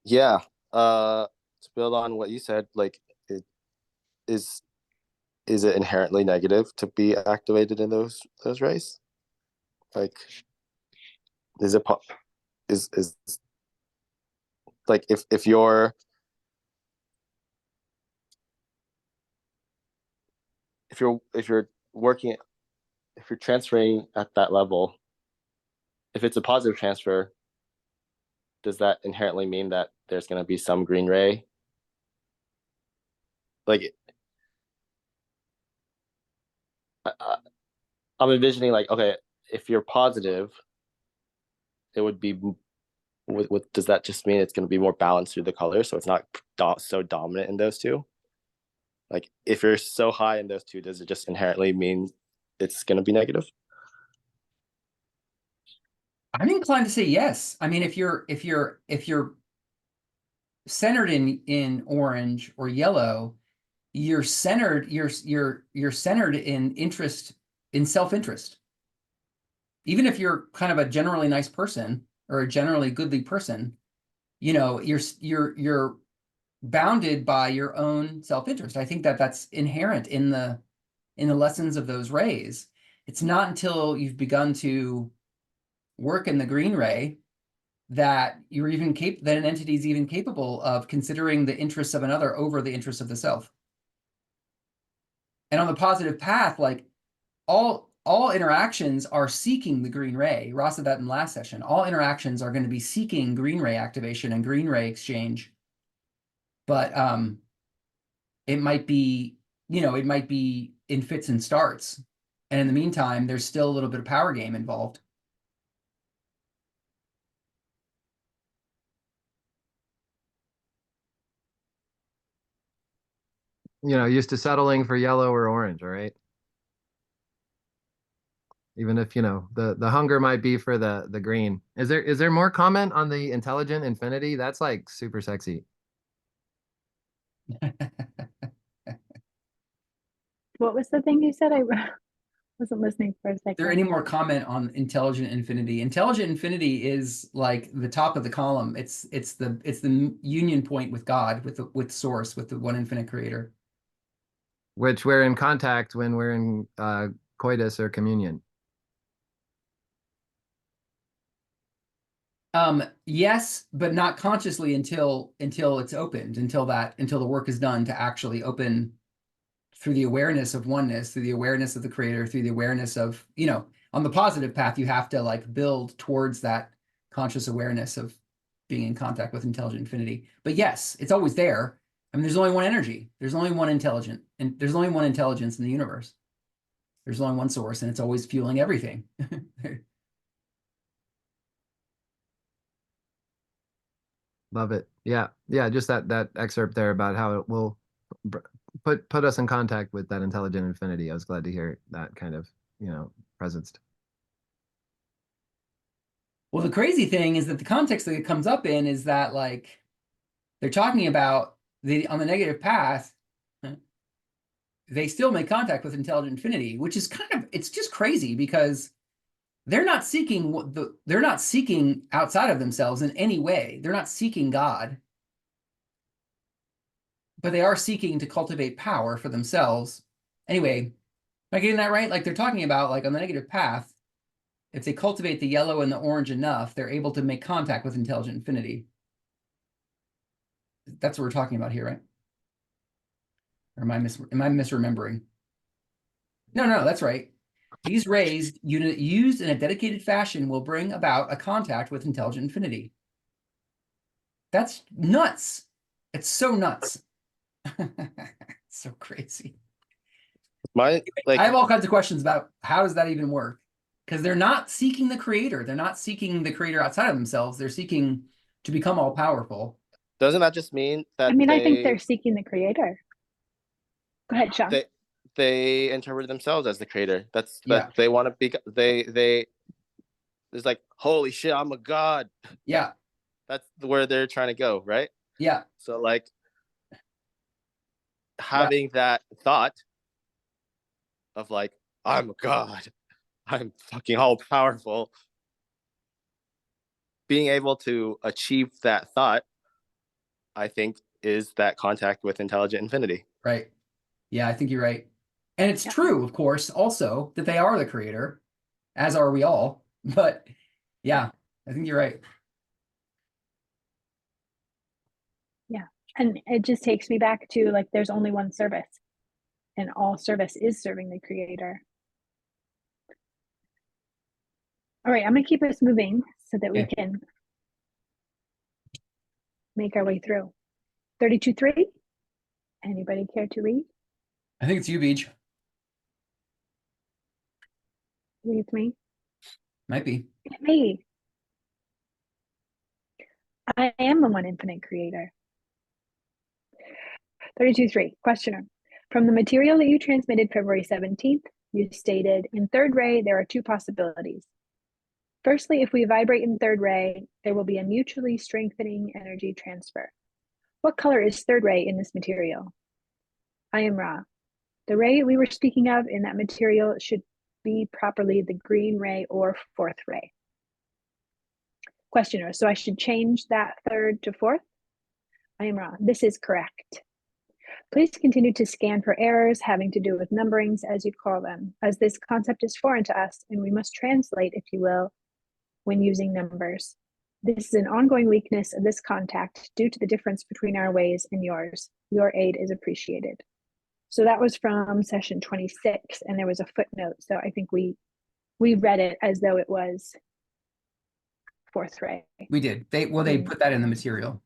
Yeah. To build on what you said, is it inherently negative to be activated in those rays? Is it is if you're working, if you're transferring at that level, if it's a positive transfer, does that inherently mean that there's going to be some green ray? I'm envisioning like, okay, if you're positive, it would be, what does that just mean? It's going to be more balanced through the colors, so it's not so dominant in those two. Like if you're so high in those two, does it just inherently mean it's going to be negative? I'm inclined to say yes. I mean, if you're centered in orange or yellow, you're centered in interest, in self-interest. Even if you're kind of a generally nice person or a generally goodly person, you know, you're bounded by your own self-interest. I think that that's inherent in the lessons of those rays. It's not until you've begun to work in the green ray that you're even that an entity is even capable of considering the interests of another over the interests of the self. And on the positive path, like all interactions are seeking the green ray. Ross said that in last session. All interactions are going to be seeking green ray activation and green ray exchange. But it might be, it might be in fits and starts. And in the meantime, there's still a little bit of power game involved. Used to settling for yellow or orange, all right? Even if, the hunger might be for the green. Is there more comment on the intelligent infinity? That's like super sexy. What was the thing you said? I wasn't listening for a second. Is there any more comment on intelligent infinity? Intelligent infinity is like the top of the column. It's the union point with God, with source, with the one infinite creator. Which we're in contact when we're in coitus or communion. Yes, but not consciously until it's opened, until the work is done to actually open through the awareness of oneness, through the awareness of the creator, through the awareness of, on the positive path, you have to like build towards that conscious awareness of being in contact with intelligent infinity. But yes, it's always there. I mean, there's only one energy. There's only one intelligent, and there's only one intelligence in the universe. There's only one source, and it's always fueling everything. Love it. Yeah. Yeah. Just that excerpt there about how it will put us in contact with that intelligent infinity. I was glad to hear that kind of, presence. Well, the crazy thing is that the context that it comes up in is that like they're talking about on the negative path, they still make contact with intelligent infinity, which is it's just crazy because they're not seeking outside of themselves in any way. They're not seeking God, but they are seeking to cultivate power for themselves. Anyway, am I getting that right? Like they're talking about like on the negative path, if they cultivate the yellow and the orange enough, they're able to make contact with intelligent infinity. That's what we're talking about here, right? Or am I misremembering? No, that's right. These rays, used in a dedicated fashion, will bring about a contact with intelligent infinity. That's nuts. It's so nuts. So crazy. I have all kinds of questions about how does that even work? Because they're not seeking the creator. They're not seeking the creator outside of themselves. They're seeking to become all powerful. Doesn't that just mean that I think they're seeking the creator. Go ahead, Sean. They interpret themselves as the creator. That's Yeah. They want to be. They it's like, holy shit, I'm a god. Yeah. That's where they're trying to go, right? Yeah. So like having that thought of like, I'm a god, I'm fucking all powerful. Being able to achieve that thought, I think, is that contact with intelligent infinity. Right. Yeah, I think you're right. And it's true, of course, also that they are the creator, as are we all. But yeah, I think you're right. Yeah. And it just takes me back to like, there's only one service, and all service is serving the creator. All right, I'm going to keep us moving so that we can make our way through. 32.3. Anybody care to read? I think it's you, Beach. It's me. Might be. It's me. I am the one infinite creator. 32.3. Questioner. From the material that you transmitted February 17th, you stated, in third ray, there are two possibilities. Firstly, if we vibrate in third ray, there will be a mutually strengthening energy transfer. What color is third ray in this material? I am Ra. The ray we were speaking of in that material should be properly the green ray or fourth ray. Questioner, so I should change that third to fourth? I am Ra. This is correct. Please continue to scan for errors having to do with numberings, as you call them, as this concept is foreign to us and we must translate, if you will, when using numbers. This is an ongoing weakness of this contact due to the difference between our ways and yours. Your aid is appreciated. So that was from session 26, and there was a footnote. So I think we read it as though it was fourth ray. We did. They put that in the material.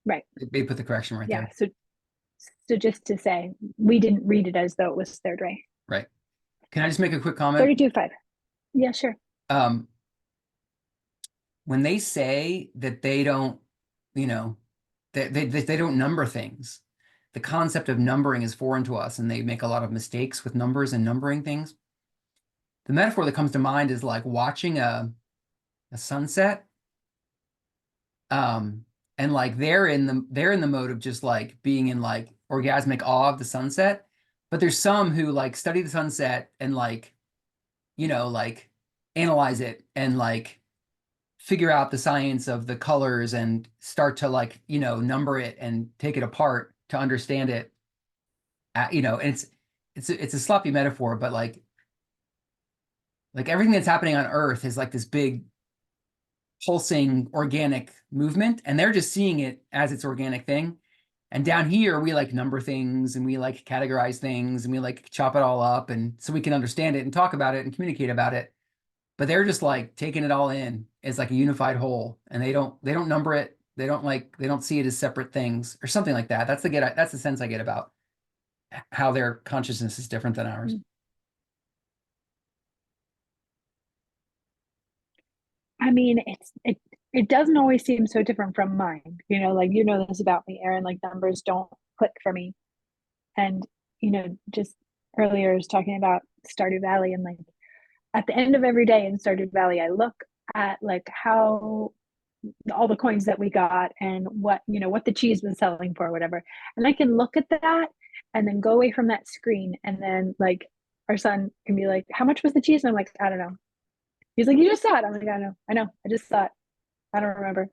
Right. They put the correction right there. So just to say, we didn't read it as though it was third ray. Right. Can I just make a quick comment? 32.5. Yeah, sure. When they say that they don't, you know, they don't number things, the concept of numbering is foreign to us, and they make a lot of mistakes with numbers and numbering things. The metaphor that comes to mind is like watching a sunset. And like they're in the mode of just like being in like orgasmic awe of the sunset. But there's some who like study the sunset and like, you know, like analyze it and like figure out the science of the colors and start to like, you know, number it and take it apart to understand it. You know, and it's a sloppy metaphor, but like everything that's happening on Earth is like this big pulsing organic movement, and they're just seeing it as its organic thing. And down here, we like number things and we like categorize things and we like chop it all up, and so we can understand it and talk about it and communicate about it. But they're just like taking it all in as like a unified whole, and they don't number it. They don't see it as separate things or something like that. That's the sense I get about how their consciousness is different than ours. I mean, it doesn't always seem so different from mine. You know, like, you know this about me, Erin, like numbers don't click for me. And, you know, just earlier I was talking about Stardew Valley, and like at the end of every day in Stardew Valley, I look at like how all the coins that we got and what, you know, what the cheese was selling for or whatever. And I can look at that and then go away from that screen. And then like our son can be like, how much was the cheese? And I'm like, I don't know. He's like, you just saw it. I'm like, I know. I just saw it. I don't remember.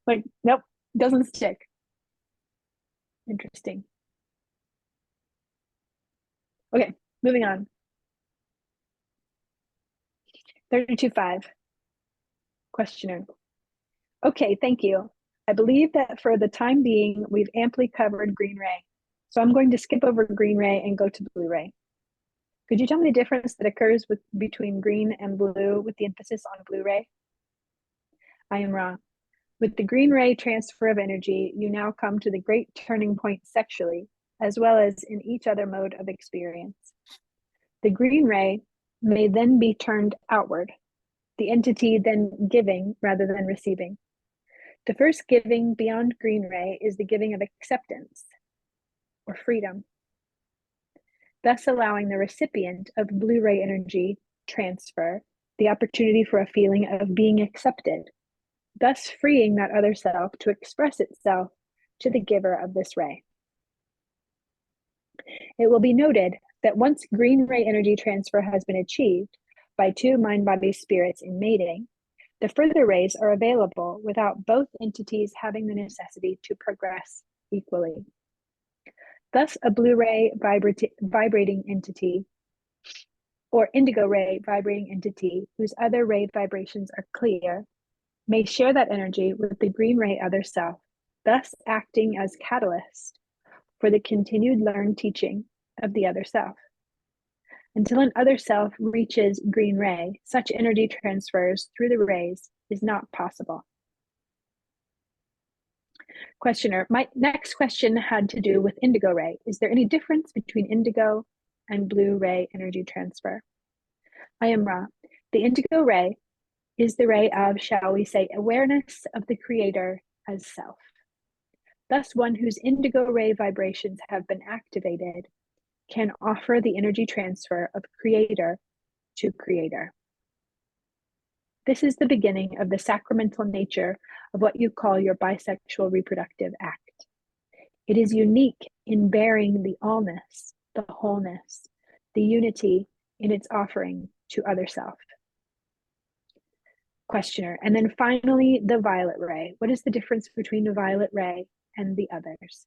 Like, nope, doesn't stick. Interesting. Okay, moving on. 32.5. Questioner. Okay, thank you. I believe that for the time being, we've amply covered green ray. So I'm going to skip over green ray and go to blue ray. Could you tell me the difference that occurs between green and blue with the emphasis on blue ray? I am Ra. With the green ray transfer of energy, you now come to the great turning point sexually, as well as in each other mode of experience. The green ray may then be turned outward, the entity then giving rather than receiving. The first giving beyond green ray is the giving of acceptance or freedom, thus allowing the recipient of blue ray energy transfer the opportunity for a feeling of being accepted, thus freeing that other self to express itself to the giver of this ray. It will be noted that once green ray energy transfer has been achieved by two mind-body spirits in mating, the further rays are available without both entities having the necessity to progress equally. Thus, a blue ray vibrating entity or indigo ray vibrating entity whose other ray vibrations are clear may share that energy with the green ray other self, thus acting as catalyst for the continued learned teaching of the other self. Until an other self reaches green ray, such energy transfers through the rays is not possible. Questioner, my next question had to do with indigo ray. Is there any difference between indigo and blue ray energy transfer? I am Ra. The indigo ray is the ray of, shall we say, awareness of the creator as self. Thus, one whose indigo ray vibrations have been activated can offer the energy transfer of creator to creator. This is the beginning of the sacramental nature of what you call your bisexual reproductive act. It is unique in bearing the allness, the wholeness, the unity in its offering to other self. Questioner. And then finally, the violet ray. What is the difference between the violet ray and the others?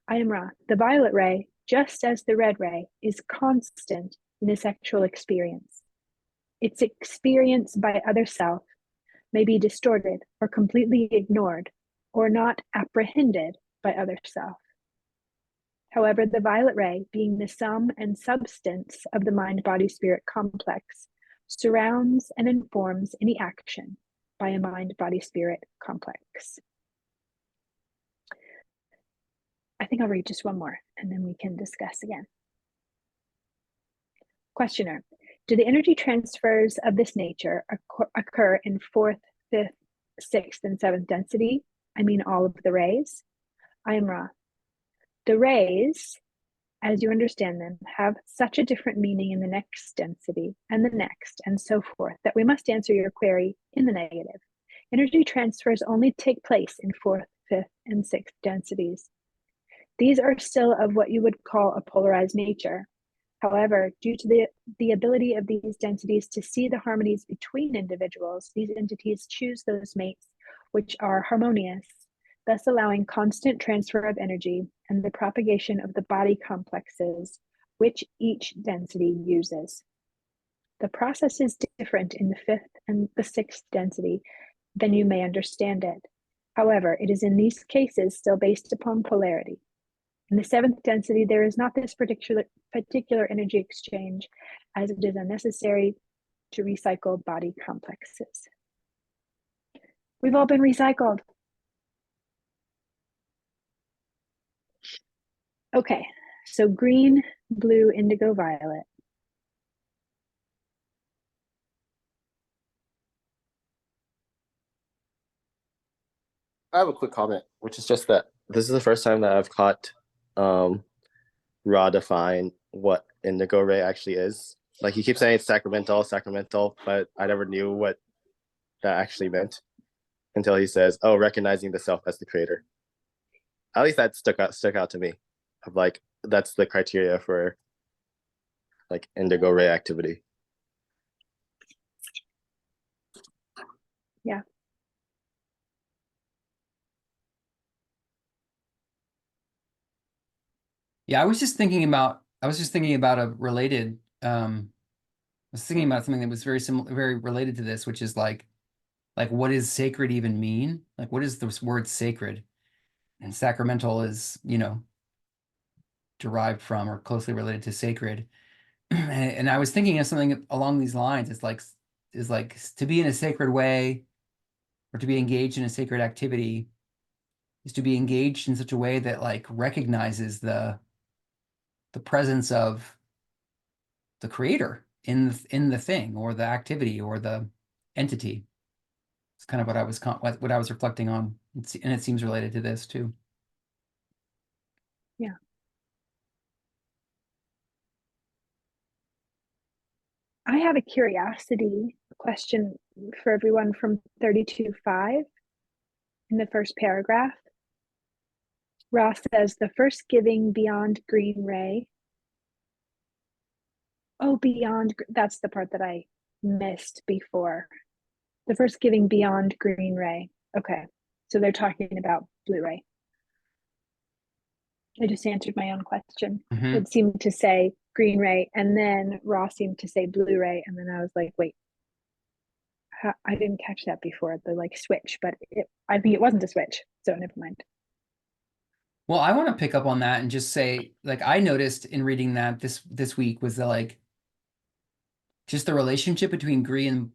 I am Ra. The violet ray, just as the red ray, is constant in the sexual experience. Its experience by other self may be distorted or completely ignored or not apprehended by other self. However, the violet ray, being the sum and substance of the mind-body-spirit complex, surrounds and informs any action by a mind-body-spirit complex. I think I'll read just one more and then we can discuss again. Questioner. Do the energy transfers of this nature occur in 4th, 5th, 6th, and 7th density? I mean all of the rays? I am Ra. The rays, as you understand them, have such a different meaning in the next density and the next and so forth that we must answer your query in the negative. Energy transfers only take place in 4th, 5th, and 6th densities. These are still of what you would call a polarized nature. However, due to the ability of these densities to see the harmonies between individuals, these entities choose those mates which are harmonious, thus allowing constant transfer of energy and the propagation of the body complexes which each density uses. The process is different in the 5th and the 6th density than you may understand it. However, it is in these cases still based upon polarity. In the 7th density, there is not this particular energy exchange, as it is unnecessary to recycle body complexes. We've all been recycled. Okay, so green, blue, indigo, violet. I have a quick comment, which is just that this is the first time that I've caught Ra define what indigo ray actually is. Like, he keeps saying it's sacramental, but I never knew what that actually meant until he says, "Oh, recognizing the self as the creator." At least that stuck out to me. Of like, that's the criteria for like indigo ray activity. Yeah. Yeah, I was just thinking about a related I was thinking about something that was very similar, very related to this, which is like what does sacred even mean? Like, what is this word sacred? And sacramental is, derived from or closely related to sacred. And I was thinking of something along these lines. It's like to be in a sacred way or to be engaged in a sacred activity is to be engaged in such a way that like recognizes the presence of the creator in the thing or the activity or the entity. It's kind of what I was reflecting on, and it seems related to this too. Yeah. I have a curiosity question for everyone from 32.5 in the first paragraph. Ross says, the first giving beyond green ray. Oh, beyond, that's the part that I missed before. The first giving beyond green ray. Okay, so they're talking about blue ray. I just answered my own question. Mm-hmm. It seemed to say green ray, and then Ross seemed to say blue ray, and then I was like, wait, I didn't catch that before, the like switch, but I think it wasn't a switch, so never mind. Well, I want to pick up on that and just say, like, I noticed in reading that this week was the like just the relationship between green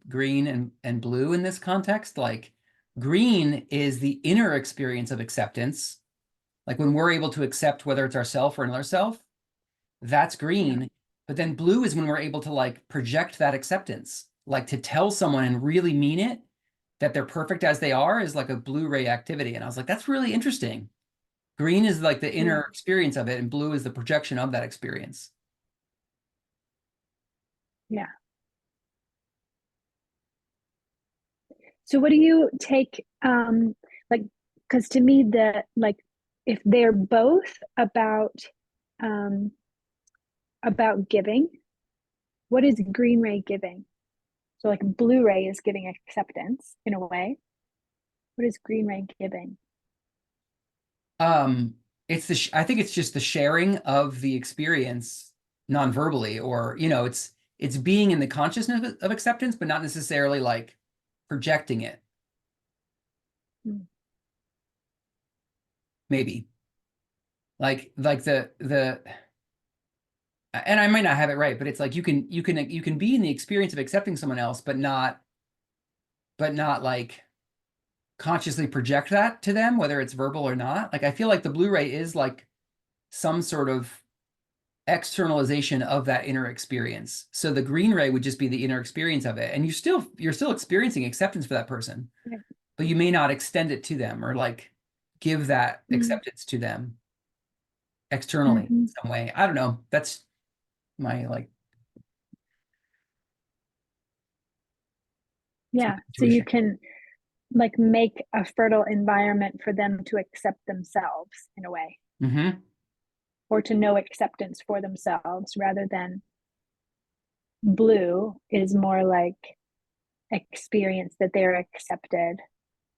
and blue in this context. Like, green is the inner experience of acceptance. Like when we're able to accept whether it's ourself or another self, that's green. But then blue is when we're able to like project that acceptance, like to tell someone and really mean it, that they're perfect as they are, is like a blue ray activity. And I was like, that's really interesting. Green is like the inner experience of it, and blue is the projection of that experience. Yeah. So what do you take, like, because to me, like, if they're both about giving, what is green ray giving? So like blue ray is giving acceptance in a way. What is green ray giving? It's the I think it's just the sharing of the experience non-verbally, or it's being in the consciousness of acceptance, but not necessarily like projecting it. Maybe like the and I might not have it right, but it's like you can be in the experience of accepting someone else, but not like consciously project that to them, whether it's verbal or not. Like I feel like the Blu-ray is like some sort of externalization of that inner experience. So the green ray would just be the inner experience of it, and you're still experiencing acceptance for that person, Right. but you may not extend it to them or like give that acceptance to them externally in some way. I don't know. That's my like. Yeah. So you can like make a fertile environment for them to accept themselves in a way. Mm-hmm. Or to know acceptance for themselves, rather than blue is more like experience that they're accepted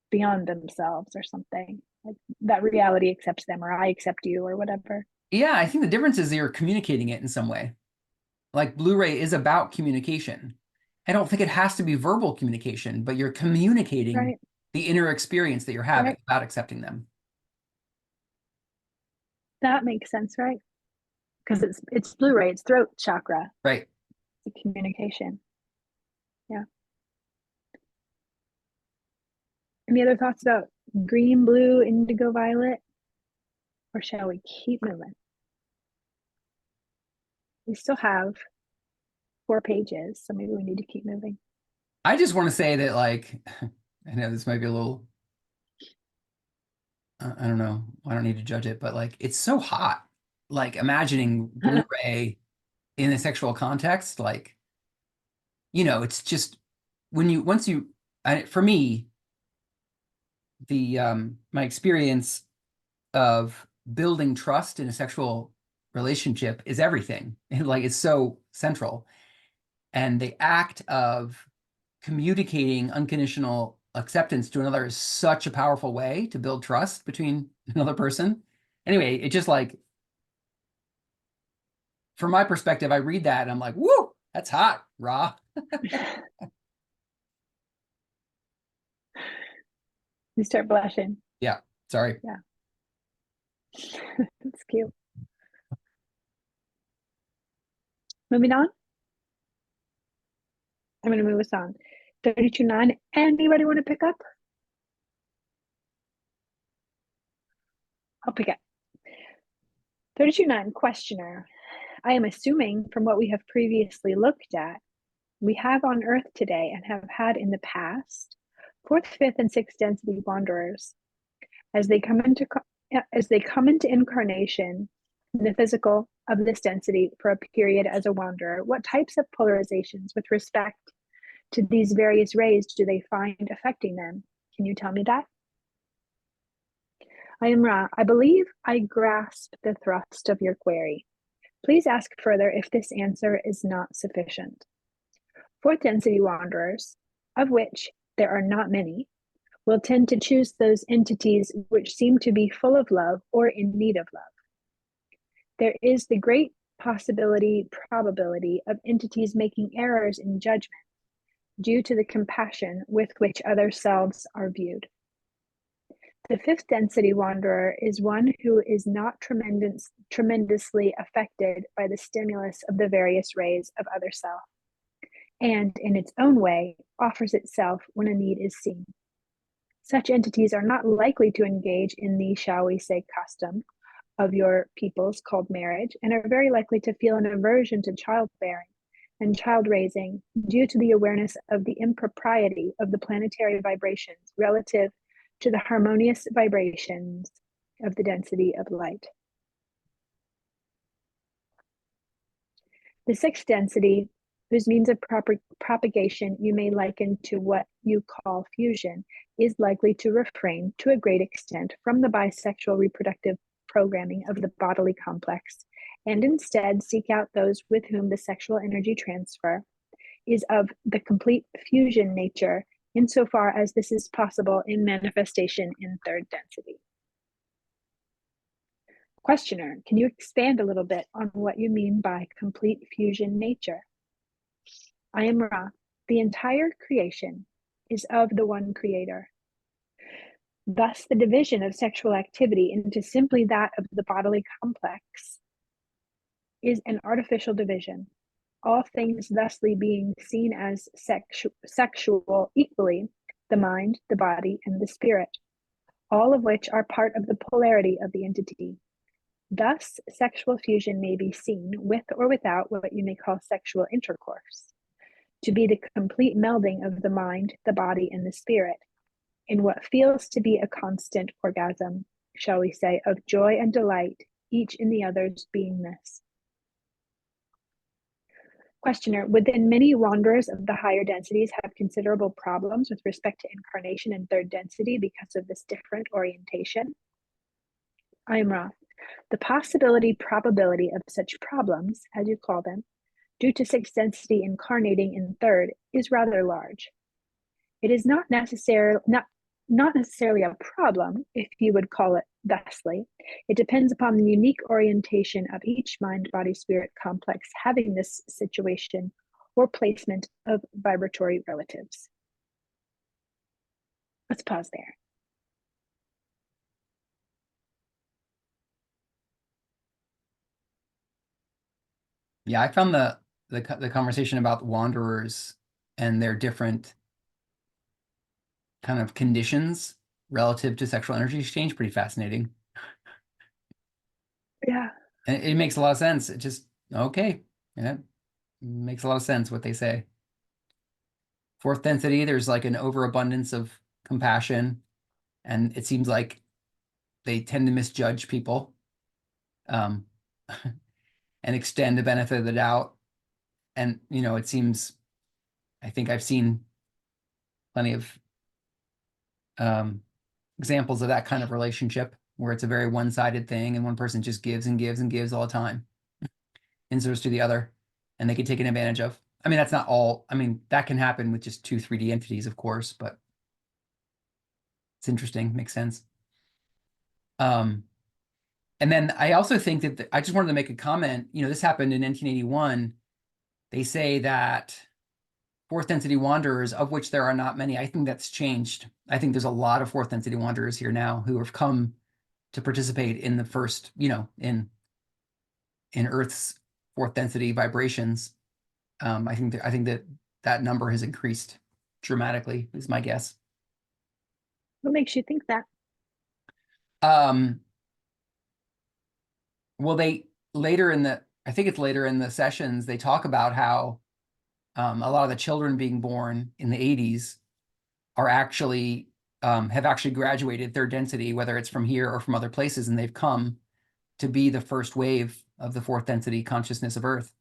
beyond themselves or something, like that reality accepts them, or I accept you, or whatever. Yeah, I think the difference is you're communicating it in some way. Like Blu-ray is about communication. I don't think it has to be verbal communication, but you're communicating the inner experience that you're having about accepting them. That makes sense, right? Because it's Blu-ray, it's throat chakra. Right. It's a communication. Yeah. Any other thoughts about green, blue, indigo, violet? Or shall we keep moving? We still have 4 pages, so maybe we need to keep moving. I just want to say that, like, I know this might be a little, I don't know, I don't need to judge it, but like, it's so hot. Like, imagining Blu-ray in a sexual context, like, it's just for me, my experience of building trust in a sexual relationship is everything. Like, it's so central. And the act of communicating unconditional acceptance to another is such a powerful way to build trust between another person. Anyway, it just like, from my perspective, I read that and I'm like, woo, that's hot, raw. You start blushing. Yeah, sorry. Yeah. That's cute. Moving on. I'm going to move us on. 32.9. Anybody want to pick up? I'll pick up. 32.9. Questioner. I am assuming from what we have previously looked at, we have on Earth today and have had in the past 4th, 5th, and 6th density wanderers. As they come into incarnation in the physical of this density for a period as a wanderer, what types of polarizations with respect to these various rays do they find affecting them? Can you tell me that? I am Ra. I believe I grasp the thrust of your query. Please ask further if this answer is not sufficient. 4th density wanderers, of which there are not many, will tend to choose those entities which seem to be full of love or in need of love. There is the great probability of entities making errors in judgment due to the compassion with which other selves are viewed. The 5th density wanderer is one who is not tremendously affected by the stimulus of the various rays of other self, and in its own way offers itself when a need is seen. Such entities are not likely to engage in the, shall we say, custom of your peoples called marriage and are very likely to feel an aversion to childbearing and child raising due to the awareness of the impropriety of the planetary vibrations relative to the harmonious vibrations of the density of light. The sixth density, whose means of propagation you may liken to what you call fusion, is likely to refrain to a great extent from the bisexual reproductive programming of the bodily complex, and instead seek out those with whom the sexual energy transfer is of the complete fusion nature, insofar as this is possible in manifestation in third density. Questioner, can you expand a little bit on what you mean by complete fusion nature? I am Ra. The entire creation is of the one creator. Thus, the division of sexual activity into simply that of the bodily complex is an artificial division, all things thusly being seen as sexual equally, the mind, the body, and the spirit, all of which are part of the polarity of the entity. Thus, sexual fusion may be seen with or without what you may call sexual intercourse, to be the complete melding of the mind, the body, and the spirit, in what feels to be a constant orgasm, shall we say, of joy and delight, each in the other's beingness. Questioner, would then many wanderers of the higher densities have considerable problems with respect to incarnation in third density because of this different orientation? I am Ra. The probability of such problems, as you call them, due to sixth density incarnating in third is rather large. It is not necessarily a problem, if you would call it thusly. It depends upon the unique orientation of each mind-body-spirit complex having this situation or placement of vibratory relatives. Let's pause there. Yeah, I found the conversation about wanderers and their different kind of conditions relative to sexual energy exchange pretty fascinating. Yeah. And it makes a lot of sense. It just, okay, yeah, it makes a lot of sense what they say. Fourth density, there's like an overabundance of compassion, and it seems like they tend to misjudge people and extend the benefit of the doubt. And, you know, it seems, I think I've seen plenty of examples of that kind of relationship where it's a very one-sided thing and one person just gives and gives and gives all the time, inserts to the other, and they get taken advantage of. I mean, that's not all. I mean, that can happen with just 2 3D entities, of course, but it's interesting, makes sense. And then I also think that I just wanted to make a comment. You know, this happened in 1981. They say that fourth density wanderers, of which there are not many, I think that's changed. I think there's a lot of fourth density wanderers here now who have come to participate in the first, you know, in Earth's fourth density vibrations. I think that number has increased dramatically, is my guess. What makes you think that? Well, I think it's later in the sessions, they talk about how a lot of the children being born in the 80s are actually have actually graduated third density, whether it's from here or from other places, and they've come to be the first wave of the fourth density consciousness of Earth.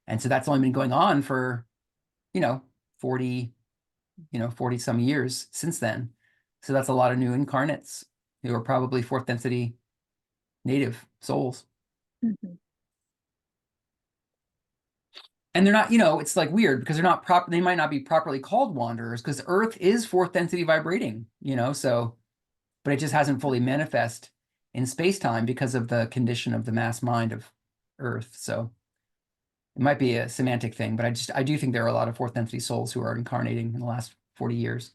And so that's only been going on for, 40 some years since then. So that's a lot of new incarnates who are probably fourth density native souls. Mm-hmm. And they're not, it's like weird because they're not they might not be properly called wanderers because Earth is fourth density vibrating, so, but it just hasn't fully manifest in space-time because of the condition of the mass mind of Earth. So it might be a semantic thing, but I do think there are a lot of fourth density souls who are incarnating in the last 40 years.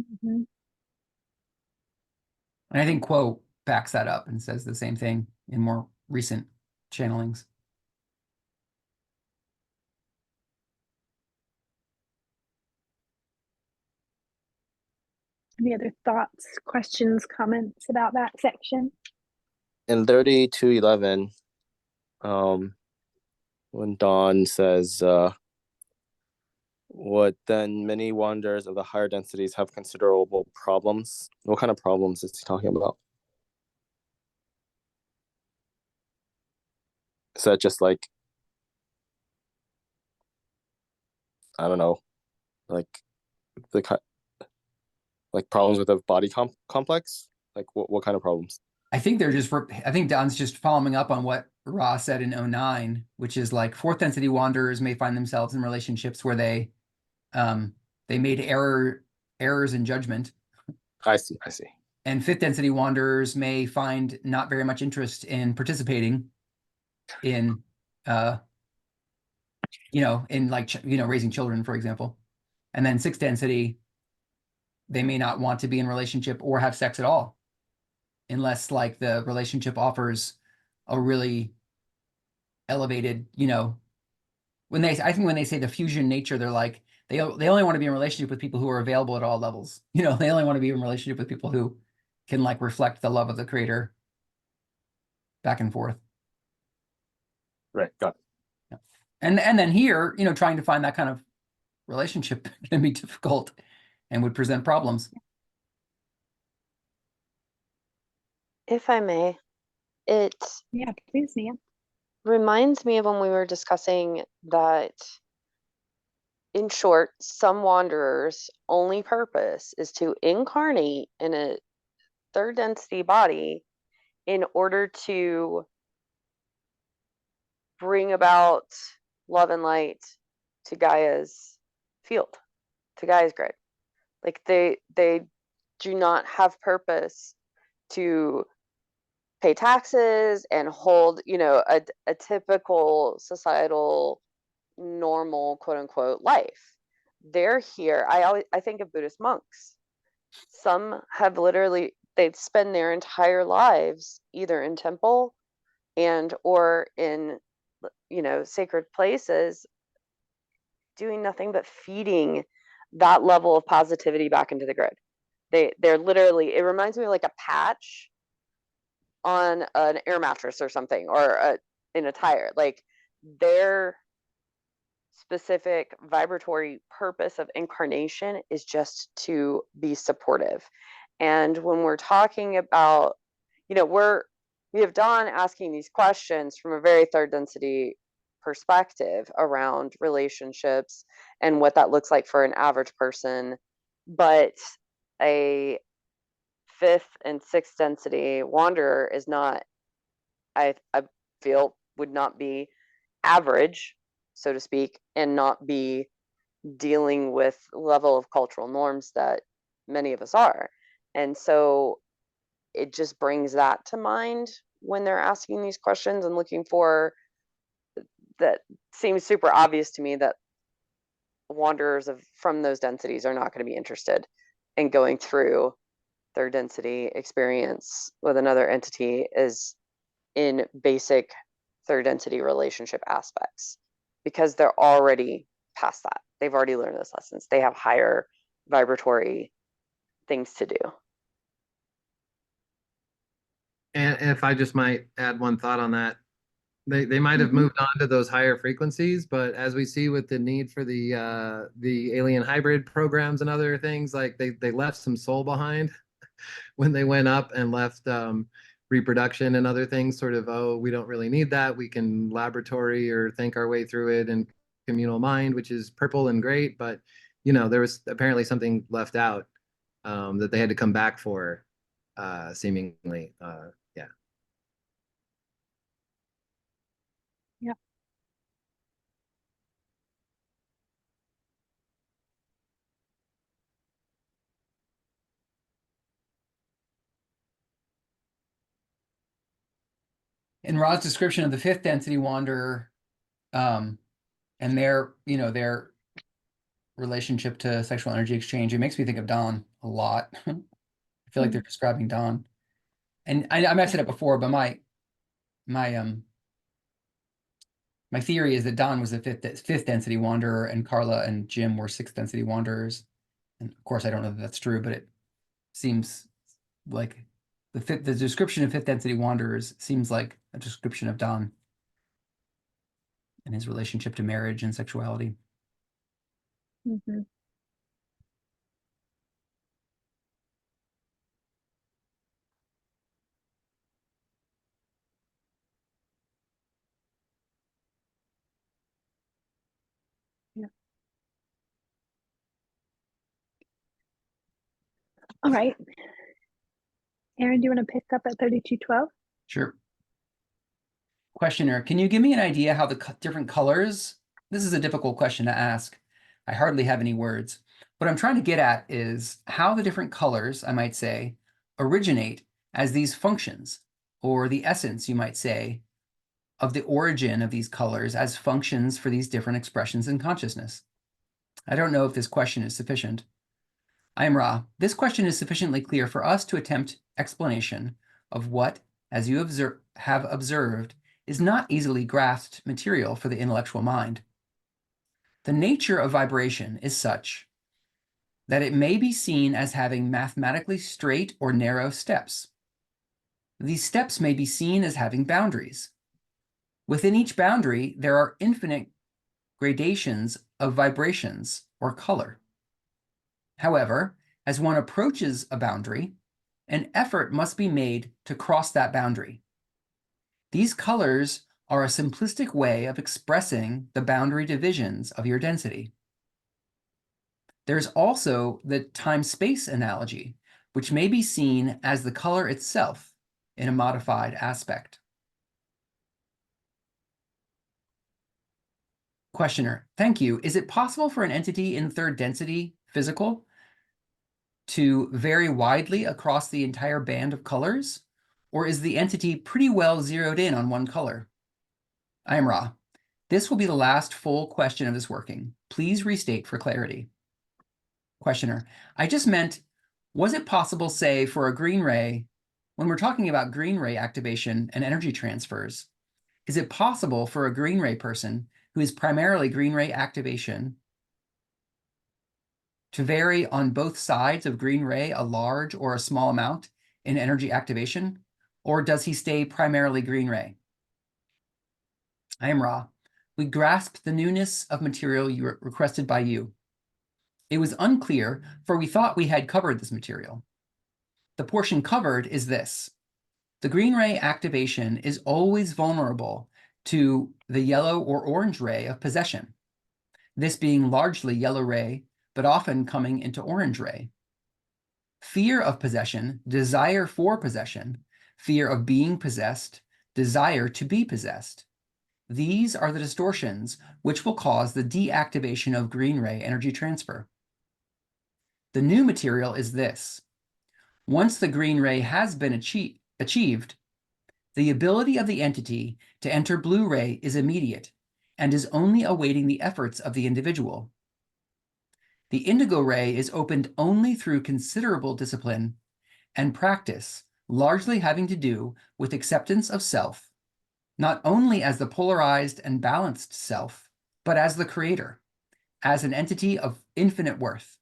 Mm-hmm. And I think Quo backs that up and says the same thing in more recent channelings. Any other thoughts, questions, comments about that section? In 30-11, when Dawn says, what then many wanderers of the higher densities have considerable problems. What kind of problems is he talking about? Is that just like, I don't know, like like problems with the body complex? Like what kind of problems? I think they're just, I think Don's just following up on what Ra said in 09, which is like fourth density wanderers may find themselves in relationships where they made errors in judgment. I see. And fifth density wanderers may find not very much interest in participating in, in like, raising children, for example. And then sixth density, they may not want to be in relationship or have sex at all, unless like the relationship offers a really elevated, I think when they say the fusion nature, they're like, they only want to be in relationship with people who are available at all levels. They only want to be in relationship with people who can like reflect the love of the creator back and forth. Right, got it. Yeah. And then here, trying to find that kind of relationship can be difficult and would present problems. If I may, it Yeah, please, Nia. reminds me of when we were discussing that, in short, some wanderers' only purpose is to incarnate in a third density body in order to bring about love and light to Gaia's field, to Gaia's grid. Like they do not have purpose to pay taxes and hold, a typical societal normal quote unquote life. They're here. I think of Buddhist monks. Some have literally, they'd spend their entire lives either in temple and or in sacred places, doing nothing but feeding that level of positivity back into the grid. They're literally, it reminds me of like a patch on an air mattress or something, or in a tire. Like their specific vibratory purpose of incarnation is just to be supportive. And when we're talking about, we have Dawn asking these questions from a very third density perspective around relationships and what that looks like for an average person. But a fifth and sixth density wanderer is not, I feel, would not be average, so to speak, and not be dealing with level of cultural norms that many of us are. And so it just brings that to mind when they're asking these questions and looking for, that seems super obvious to me that wanderers from those densities are not going to be interested in going through their density experience with another entity is in basic third density relationship aspects, because they're already past that. They've already learned those lessons. They have higher vibratory things to do. And if I just might add one thought on that, they might have moved on to those higher frequencies, but as we see with the need for the alien hybrid programs and other things, like they left some soul behind when they went up and left reproduction and other things, sort of, oh, we don't really need that. We can laboratory or think our way through it and communal mind, which is purple and great, but there was apparently something left out that they had to come back for, seemingly. Yeah. Yeah. In Ra's description of the fifth density wanderer, and their relationship to sexual energy exchange, it makes me think of Dawn a lot. I feel like they're describing Dawn. And I might have said it before, but my theory is that Dawn was a fifth density wanderer and Carla and Jim were sixth density wanderers. And of course, I don't know that that's true, but seems like the description of fifth density wanderers seems like a description of Don and his relationship to marriage and sexuality. Mhm. Yeah. All right. Aaron, do you want to pick up at 3212? Sure. Questioner, can you give me an idea how the different colors? This is a difficult question to ask. I hardly have any words. What I'm trying to get at is how the different colors, I might say, originate as these functions, or the essence, you might say, of the origin of these colors as functions for these different expressions in consciousness. I don't know if this question is sufficient. I am Ra. This question is sufficiently clear for us to attempt explanation of what, as you have observed, is not easily grasped material for the intellectual mind. The nature of vibration is such that it may be seen as having mathematically straight or narrow steps. These steps may be seen as having boundaries. Within each boundary, there are infinite gradations of vibrations or color. However, as one approaches a boundary, an effort must be made to cross that boundary. These colors are a simplistic way of expressing the boundary divisions of your density. There's also the time-space analogy, which may be seen as the color itself in a modified aspect. Questioner, thank you. Is it possible for an entity in third density, physical, to vary widely across the entire band of colors? Or is the entity pretty well zeroed in on one color? I am Ra. This will be the last full question of this working. Please restate for clarity. Questioner, I just meant, was it possible, say, for a green ray, when we're talking about green ray activation and energy transfers, is it possible for a green ray person who is primarily green ray activation to vary on both sides of green ray a large or a small amount in energy activation? Or does he stay primarily green ray? I am Ra. We grasped the newness of material requested by you. It was unclear, for we thought we had covered this material. The portion covered is this. The green ray activation is always vulnerable to the yellow or orange ray of possession, this being largely yellow ray, but often coming into orange ray. Fear of possession, desire for possession, fear of being possessed, desire to be possessed. These are the distortions which will cause the deactivation of green ray energy transfer. The new material is this. Once the green ray has been achieved, the ability of the entity to enter blue ray is immediate and is only awaiting the efforts of the individual. The indigo ray is opened only through considerable discipline and practice, largely having to do with acceptance of self, not only as the polarized and balanced self, but as the creator, as an entity of infinite worth.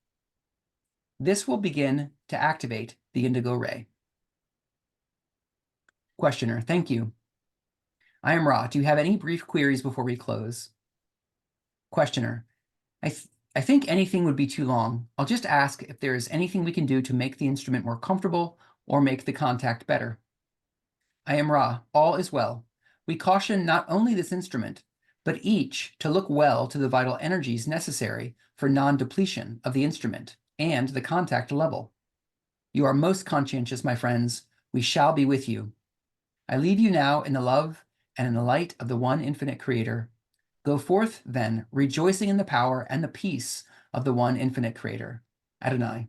This will begin to activate the indigo ray. Questioner, thank you. I am Ra. Do you have any brief queries before we close? Questioner, I think anything would be too long. I'll just ask if there is anything we can do to make the instrument more comfortable or make the contact better. I am Ra. All is well. We caution not only this instrument, but each to look well to the vital energies necessary for non-depletion of the instrument and the contact level. You are most conscientious, my friends. We shall be with you. I leave you now in the love and in the light of the one infinite creator. Go forth, then, rejoicing in the power and the peace of the one infinite creator. Adonai.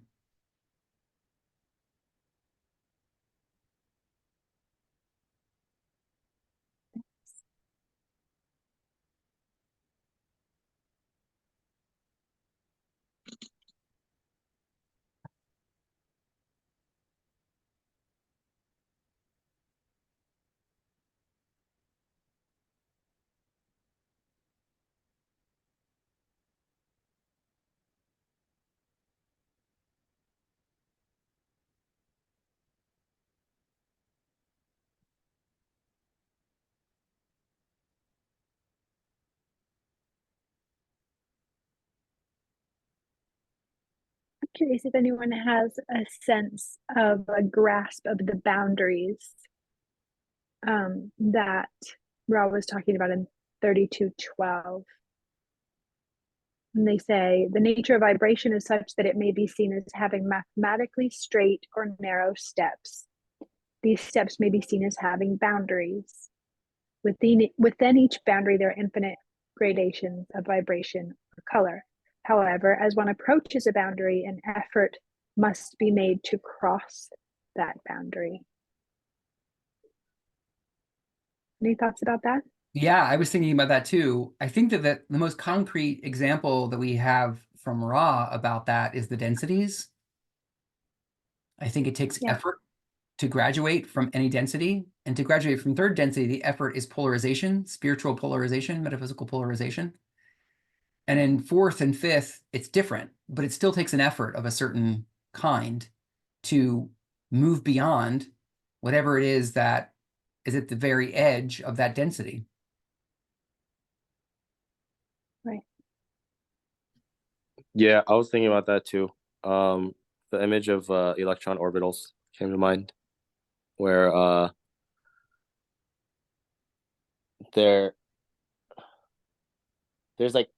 curious if anyone has a sense of a grasp of the boundaries that Ra was talking about in 32:12. And they say the nature of vibration is such that it may be seen as having mathematically straight or narrow steps. These steps may be seen as having boundaries. Within each boundary, there are infinite gradations of vibration or color. However, as one approaches a boundary, an effort must be made to cross that boundary. Any thoughts about that? Yeah, I was thinking about that too. I think that the most concrete example that we have from Ra about that is the densities. I think it takes effort to graduate from any density, and to graduate from third density, the effort is polarization, spiritual polarization, metaphysical polarization. And in fourth and fifth, it's different, but it still takes an effort of a certain kind to move beyond whatever it is that is at the very edge of that density. Right. Yeah, I was thinking about that too. The image of electron orbitals came to mind, where there's like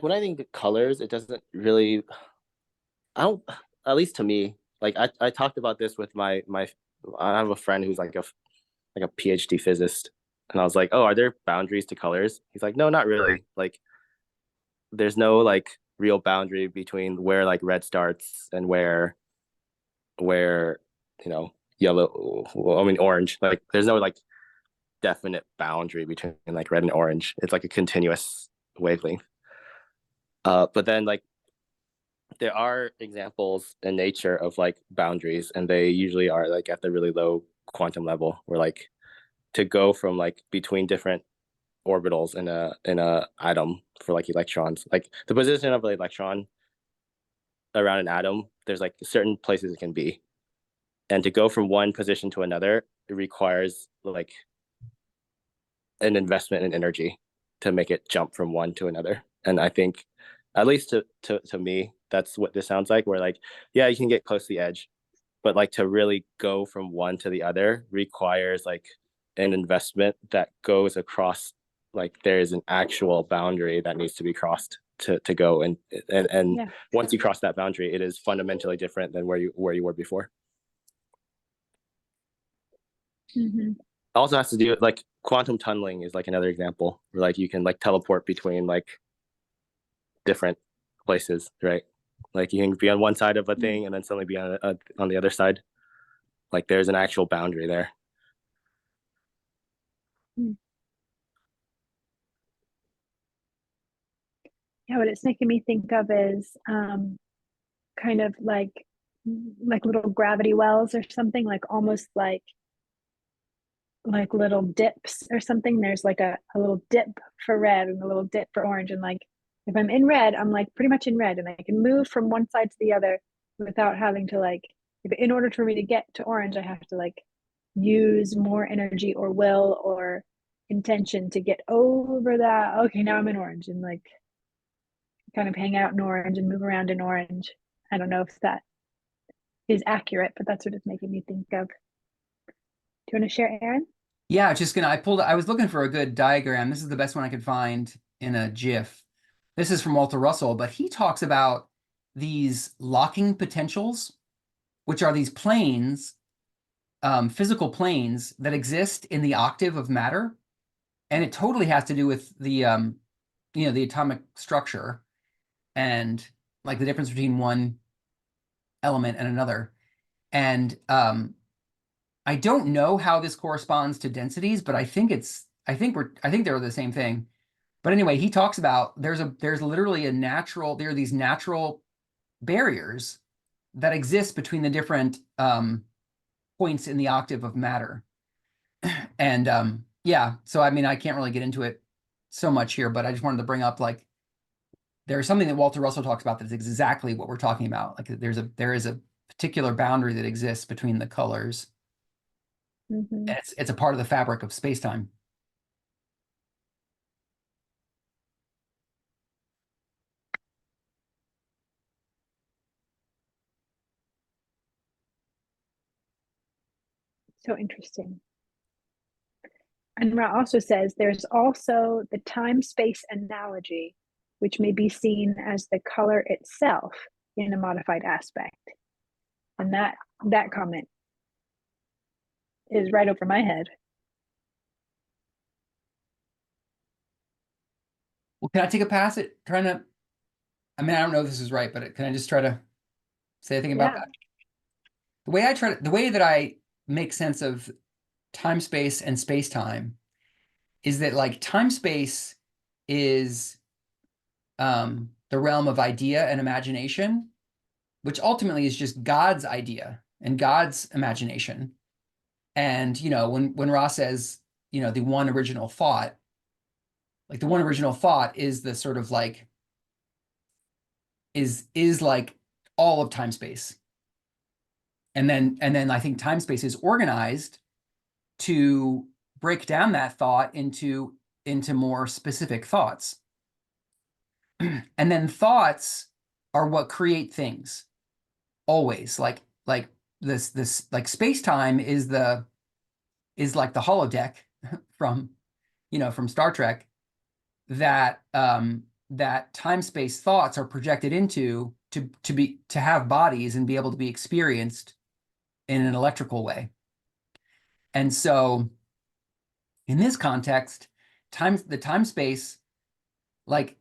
when I think of colors, it doesn't really, I don't, at least to me, like I talked about this with my I have a friend who's like a PhD physicist, and I was like, oh, are there boundaries to colors? He's like, no, not really. Like there's no like real boundary between where like red starts and where yellow, well, I mean orange. Like there's no like definite boundary between like red and orange. It's like a continuous wavelength. But then like there are examples in nature of like boundaries, and they usually are like at the really low quantum level, where like to go from like between different orbitals in a atom for like electrons, like the position of the electron around an atom, there's like certain places it can be, and to go from one position to another, it requires like an investment in energy to make it jump from one to another. And I think, at least to me, that's what this sounds like, where like, yeah, you can get close to the edge, but like to really go from one to the other requires like an investment that goes across, like there's an actual boundary that needs to be crossed to go, and Yeah. once you cross that boundary, it is fundamentally different than where you were before. Mm-hmm. Also has to do with like quantum tunneling is like another example where like you can like teleport between like different places, right? Like you can be on one side of a thing and then suddenly be on the other side. Like there's an actual boundary there. Yeah, what it's making me think of is kind of like little gravity wells or something, like almost like little dips or something. There's like a little dip for red and a little dip for orange. And like if I'm in red, I'm like pretty much in red, and I can move from one side to the other without having to like, in order for me to get to orange, I have to like use more energy or will or intention to get over that. Okay, now I'm in orange, and like kind of hang out in orange and move around in orange. I don't know if that is accurate, but that's what it's making me think of. Do you want to share, Aaron? Yeah, I was looking for a good diagram. This is the best one I could find in a GIF. This is from Walter Russell, but he talks about these locking potentials, which are these planes, physical planes that exist in the octave of matter. And it totally has to do with the atomic structure and like the difference between one element and another. And I don't know how this corresponds to densities, but I think they're the same thing. But anyway, he talks about there's literally there are these natural barriers that exist between the different points in the octave of matter. And yeah, so I mean, I can't really get into it so much here, but I just wanted to bring up like there's something that Walter Russell talks about that's exactly what we're talking about. Like there is a particular boundary that exists between the colors. Mm-hmm. And it's a part of the fabric of space-time. So interesting. And Ra also says there's also the time-space analogy, which may be seen as the color itself in a modified aspect. And that comment is right over my head. Well, can I take a pass at trying to, I mean, I don't know if this is right, but can I just try to say anything about that? The way that I make sense of time space and space time is that like time space is the realm of idea and imagination, which ultimately is just God's idea and God's imagination. And you know, when Ross says, you know, the one original thought, like the one original thought is the sort of like is like all of time space. And then I think time space is organized to break down that thought into more specific thoughts. And then thoughts are what create things always. Like this like space-time is like the holodeck from, you know, from Star Trek that that time-space thoughts are projected into to have bodies and be able to be experienced in an electrical way. And so in this context, the time space, like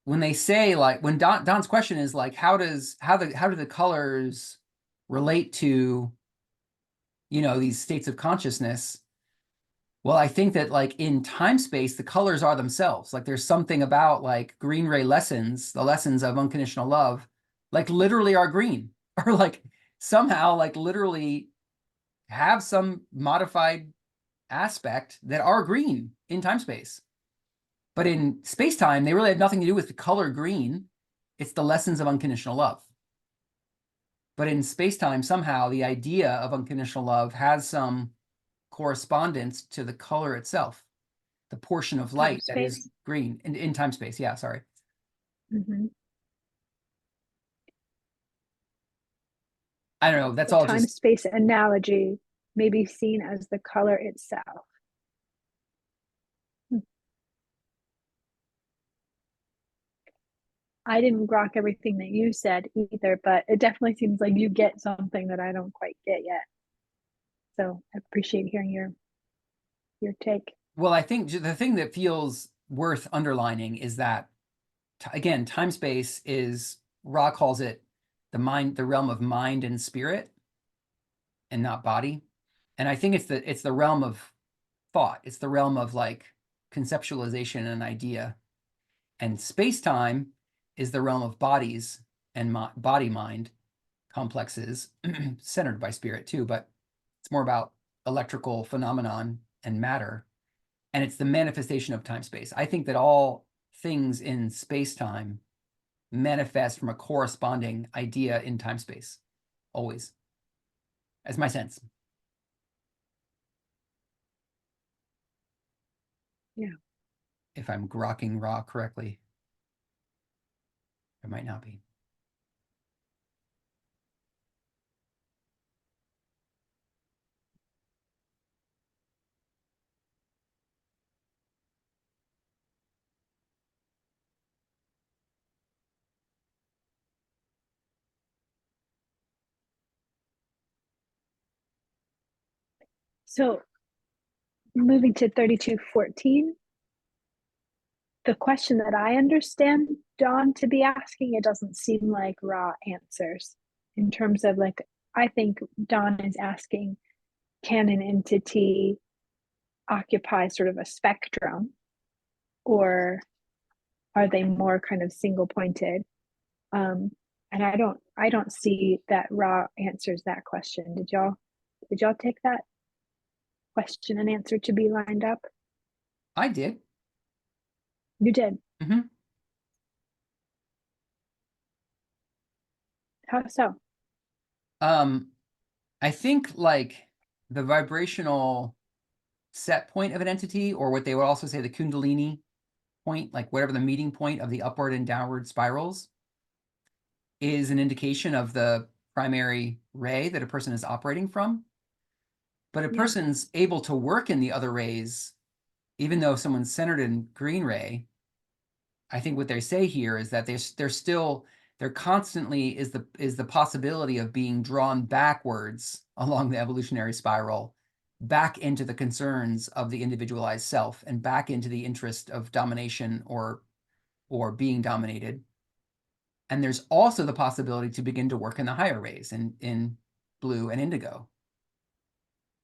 when they say, like when Don's question is like, how do the colors relate to, you know, these states of consciousness? Well, I think that like in time space, the colors are themselves. Like there's something about like green ray lessons, the lessons of unconditional love, like literally are green, or like somehow like literally have some modified aspect that are green in time space. But in space time, they really have nothing to do with the color green. It's the lessons of unconditional love. But in space time, somehow the idea of unconditional love has some correspondence to the color itself, the portion of light that is green in time space. Yeah, sorry. Mm-hmm. I don't know. That's the all time just space analogy may be seen as the color itself. I didn't grok everything that you said either, but it definitely seems like you get something that I don't quite get yet. So I appreciate hearing your take. Well, I think the thing that feels worth underlining is that, again, time space is, Ra calls it the realm of mind and spirit, and not body. And I think it's the realm of thought. It's the realm of like conceptualization and an idea. And space-time is the realm of bodies and body-mind complexes, centered by spirit too, but it's more about electrical phenomenon and matter. And it's the manifestation of time-space. I think that all things in space-time manifest from a corresponding idea in time-space, always. That's my sense. Yeah. If I'm grokking Ra correctly. It might not be. So moving to 3214, the question that I understand Don to be asking, it doesn't seem like Ra answers in terms of like, I think Don is asking, can an entity occupy sort of a spectrum, or are they more kind of single pointed? And I don't see that Ra answers that question. Did y'all take that question and answer to be lined up? I did. You did. Mm-hmm. How so? I think like the vibrational set point of an entity, or what they would also say the Kundalini point, like whatever the meeting point of the upward and downward spirals, is an indication of the primary ray that a person is operating from. But a Yeah. person's able to work in the other rays, even though someone's centered in green ray. I think what they say here is that there constantly is the possibility of being drawn backwards along the evolutionary spiral, back into the concerns of the individualized self and back into the interest of domination or being dominated. And there's also the possibility to begin to work in the higher rays in blue and indigo,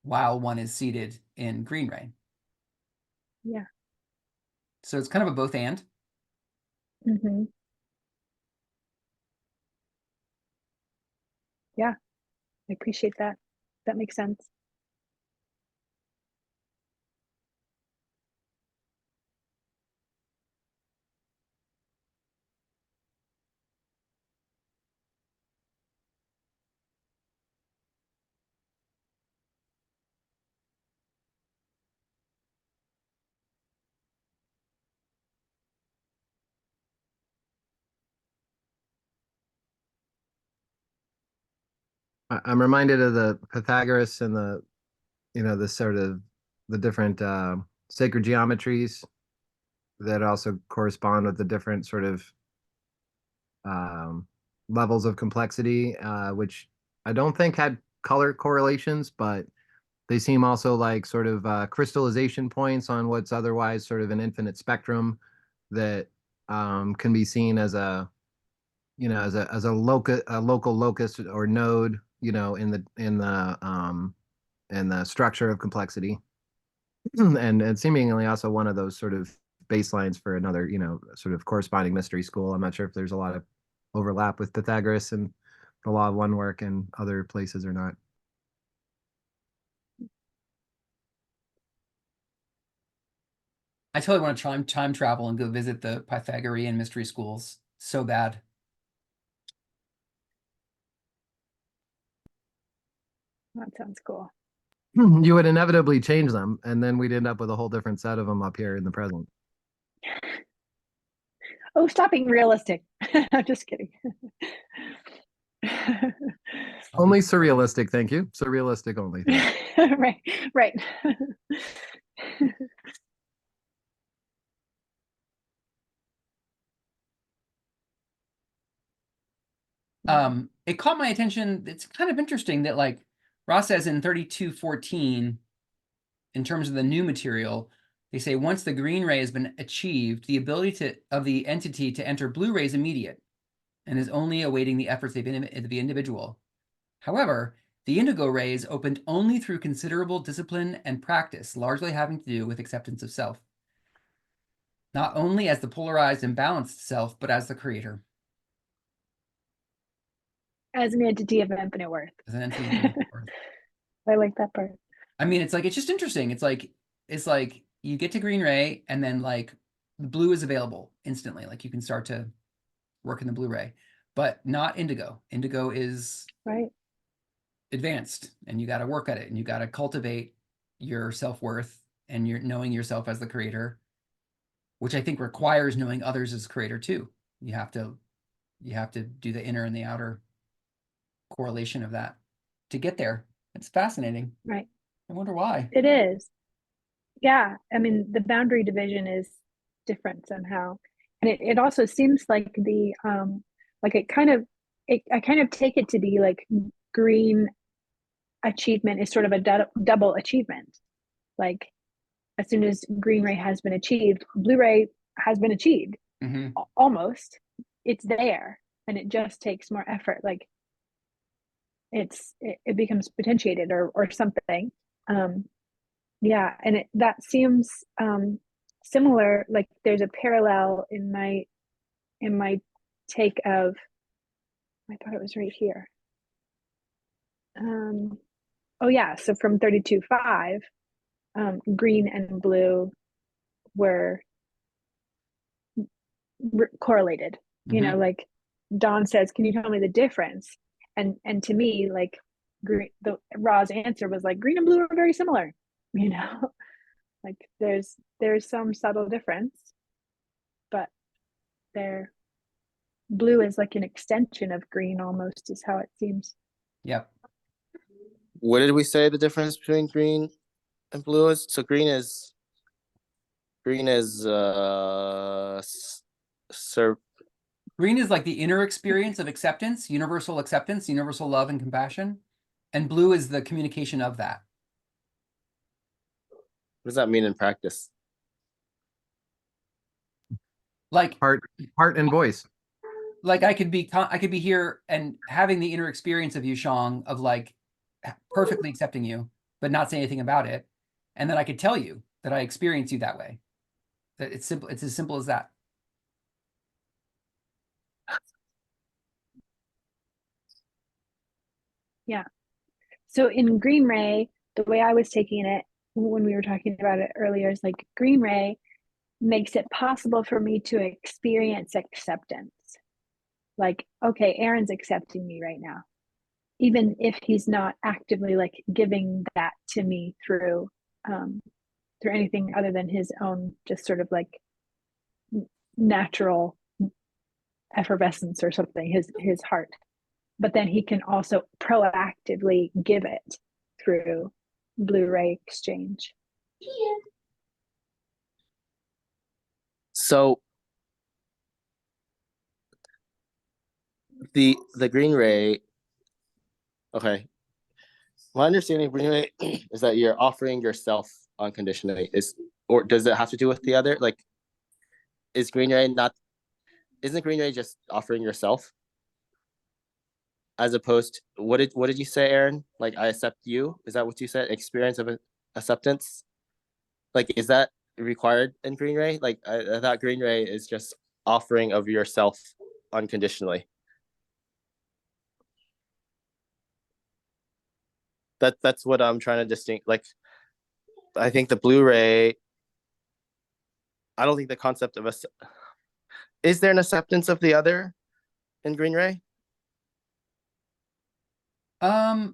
while one is seated in green ray. Yeah. So it's kind of a both and. Mm-hmm. Yeah, I appreciate that. That makes sense. I'm reminded of the Pythagoras and the, the sort of the different sacred geometries that also correspond with the different sort of um, levels of complexity, which I don't think had color correlations, but they seem also like sort of crystallization points on what's otherwise sort of an infinite spectrum that can be seen as a, a local locus or node, in the structure of complexity. And seemingly also one of those sort of baselines for another, sort of corresponding mystery school. I'm not sure if there's a lot of overlap with Pythagoras and the law of one work and other places or not. I totally want to time travel and go visit the Pythagorean mystery schools so bad. That sounds cool. You would inevitably change them, and then we'd end up with a whole different set of them up here in the present. Oh, stop being realistic. I'm just kidding. Only surrealistic, thank you. Surrealistic only. Right, right. It caught my attention. It's kind of interesting that like Ross says in 3214, in terms of the new material, they say once the green ray has been achieved, the ability of the entity to enter blue ray is immediate and is only awaiting the efforts of the individual. However, the indigo ray is opened only through considerable discipline and practice, largely having to do with acceptance of self, not only as the polarized and balanced self, but as the creator. As an entity of infinite worth. As an entity of infinite worth. I like that part. I mean, it's just interesting. It's like you get to green ray and then like the blue is available instantly. Like you can start to work in the blue ray, but not indigo. Indigo is right, advanced and you got to work at it and you got to cultivate your self-worth and your knowing yourself as the creator, which I think requires knowing others as creator too. You have to do the inner and the outer correlation of that to get there. It's fascinating. right. I wonder why. It is. Yeah, I mean, the boundary division is different somehow. And it also seems like like I kind of take it to be like green achievement is sort of a double achievement. Like as soon as green ray has been achieved, blue ray has been achieved. Mm-hmm. Almost. It's there and it just takes more effort. Like it becomes potentiated or something. Yeah, and that seems similar. Like there's a parallel in my take of. I thought it was right here. Oh yeah, so from 32.5, green and blue were correlated. Mm-hmm. Like Dawn says, "Can you tell me the difference?" And to me, like the Ra's answer was like, "Green and blue are very similar." Like there's some subtle difference, but they're blue is like an extension of green almost is how it seems. Yep. what did we say the difference between green and blue is? So green is Green is like the inner experience of acceptance, universal love and compassion. And blue is the communication of that. what does that mean in practice? Like Heart and voice. Like I could be here and having the inner experience of you, Shang, of like perfectly accepting you, but not saying anything about it. And then I could tell you that I experience you that way. That it's simple, it's as simple as that. Yeah. So in Green Ray, the way I was taking it when we were talking about it earlier is like Green Ray makes it possible for me to experience acceptance. Like, okay, Aaron's accepting me right now, even if he's not actively like giving that to me through anything other than his own just sort of like natural effervescence or something, his heart. But then he can also proactively give it through Blu-ray exchange. So the green ray, okay. My understanding of green ray is that you're offering yourself unconditionally. Or does it have to do with the other? Like, is green ray not? Isn't green ray just offering yourself? As opposed to, what did you say, Aaron? Like, I accept you. Is that what you said? Experience of acceptance. Like, is that required in green ray? Like, I thought green ray is just offering of yourself unconditionally. That's what I'm trying to distinguish. Like, I think the Blu-ray, I don't think the concept of is there an acceptance of the other in green ray? I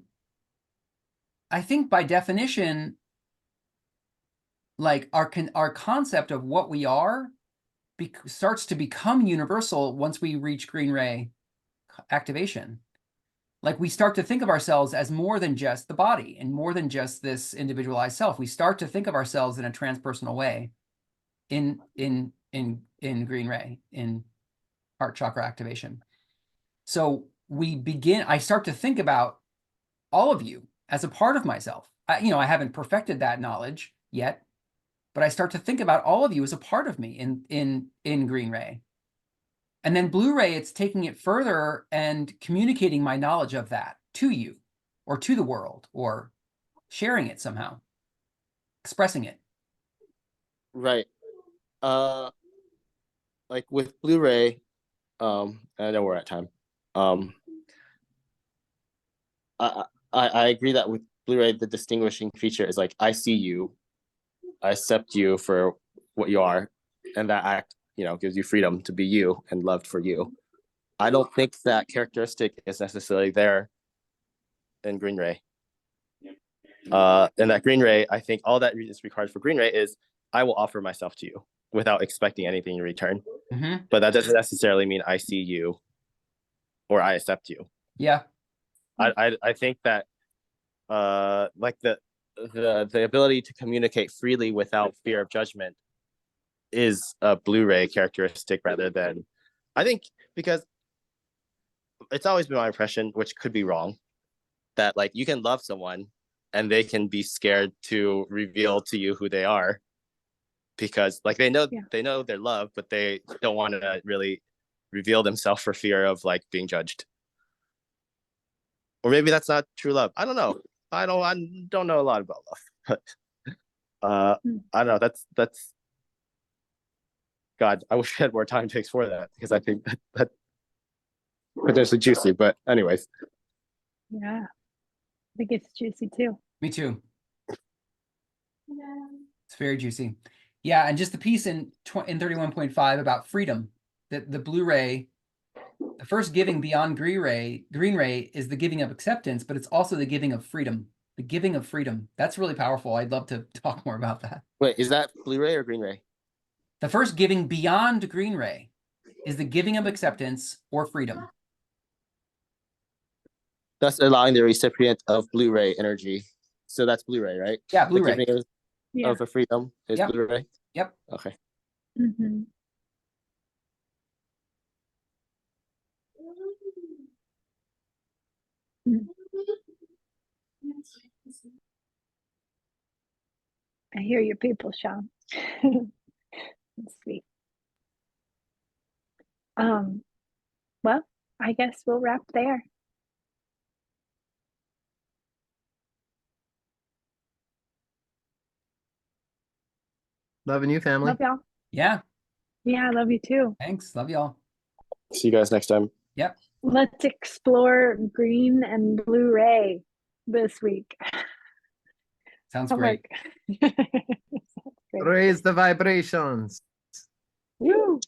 think by definition, like our concept of what we are starts to become universal once we reach green ray activation. Like we start to think of ourselves as more than just the body and more than just this individualized self. We start to think of ourselves in a transpersonal way in green ray, in heart chakra activation. So I start to think about all of you as a part of myself. I haven't perfected that knowledge yet, but I start to think about all of you as a part of me in green ray. And then Blu-ray, it's taking it further and communicating my knowledge of that to you or to the world or sharing it somehow, expressing it. Right. Like with Blu-ray, I know we're at time. I agree that with Blu-ray, the distinguishing feature is like, I see you, I accept you for what you are, and that act, gives you freedom to be you and loved for you. I don't think that characteristic is necessarily there in green ray. In that green ray, I think all that is required for green ray is I will offer myself to you without expecting anything in return. Mm-hmm. But that doesn't necessarily mean I see you or I accept you. Yeah. I think that like the ability to communicate freely without fear of judgment is a Blu-ray characteristic rather than, I think, because it's always been my impression, which could be wrong, that like you can love someone and they can be scared to reveal to you who they are because like they know they're loved, but they don't want to really reveal themselves for fear of like being judged. Or maybe that's not true love. I don't know. I don't know a lot about love, but I don't know. That's God. I wish we had more time to explore that because I think that potentially juicy. But anyways, yeah, I think it's juicy too. Me too. It's very juicy. Yeah, and just the piece in 31.5 about freedom, that the Blu-ray, the first giving beyond green ray is the giving of acceptance, but it's also the giving of freedom. The giving of freedom. That's really powerful. I'd love to talk more about that. Wait, is that Blu-ray or green ray? The first giving beyond green ray is the giving of acceptance or freedom. thus allowing the recipient of Blu-ray energy. So that's Blu-ray, right? Yeah, The Blu-ray. giving Yeah. of a freedom is Yep. Blu-ray. Yep. Okay. Mhm. Mm. I hear your people, Sean. That's sweet. Well, I guess we'll wrap there. Loving you, family. Love y'all. Yeah. Yeah, I love you too. Thanks. Love y'all. See you guys next time. Yep. Let's explore green and Blu-ray this week. Sounds Homework. great. Sounds great. Raise the vibrations. Woo!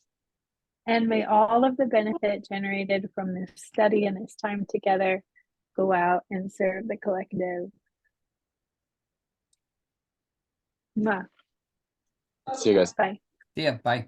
And may all of the benefit generated from this study and this time together go out and serve the collective. Mwah. See you guys. Bye. See ya. Bye.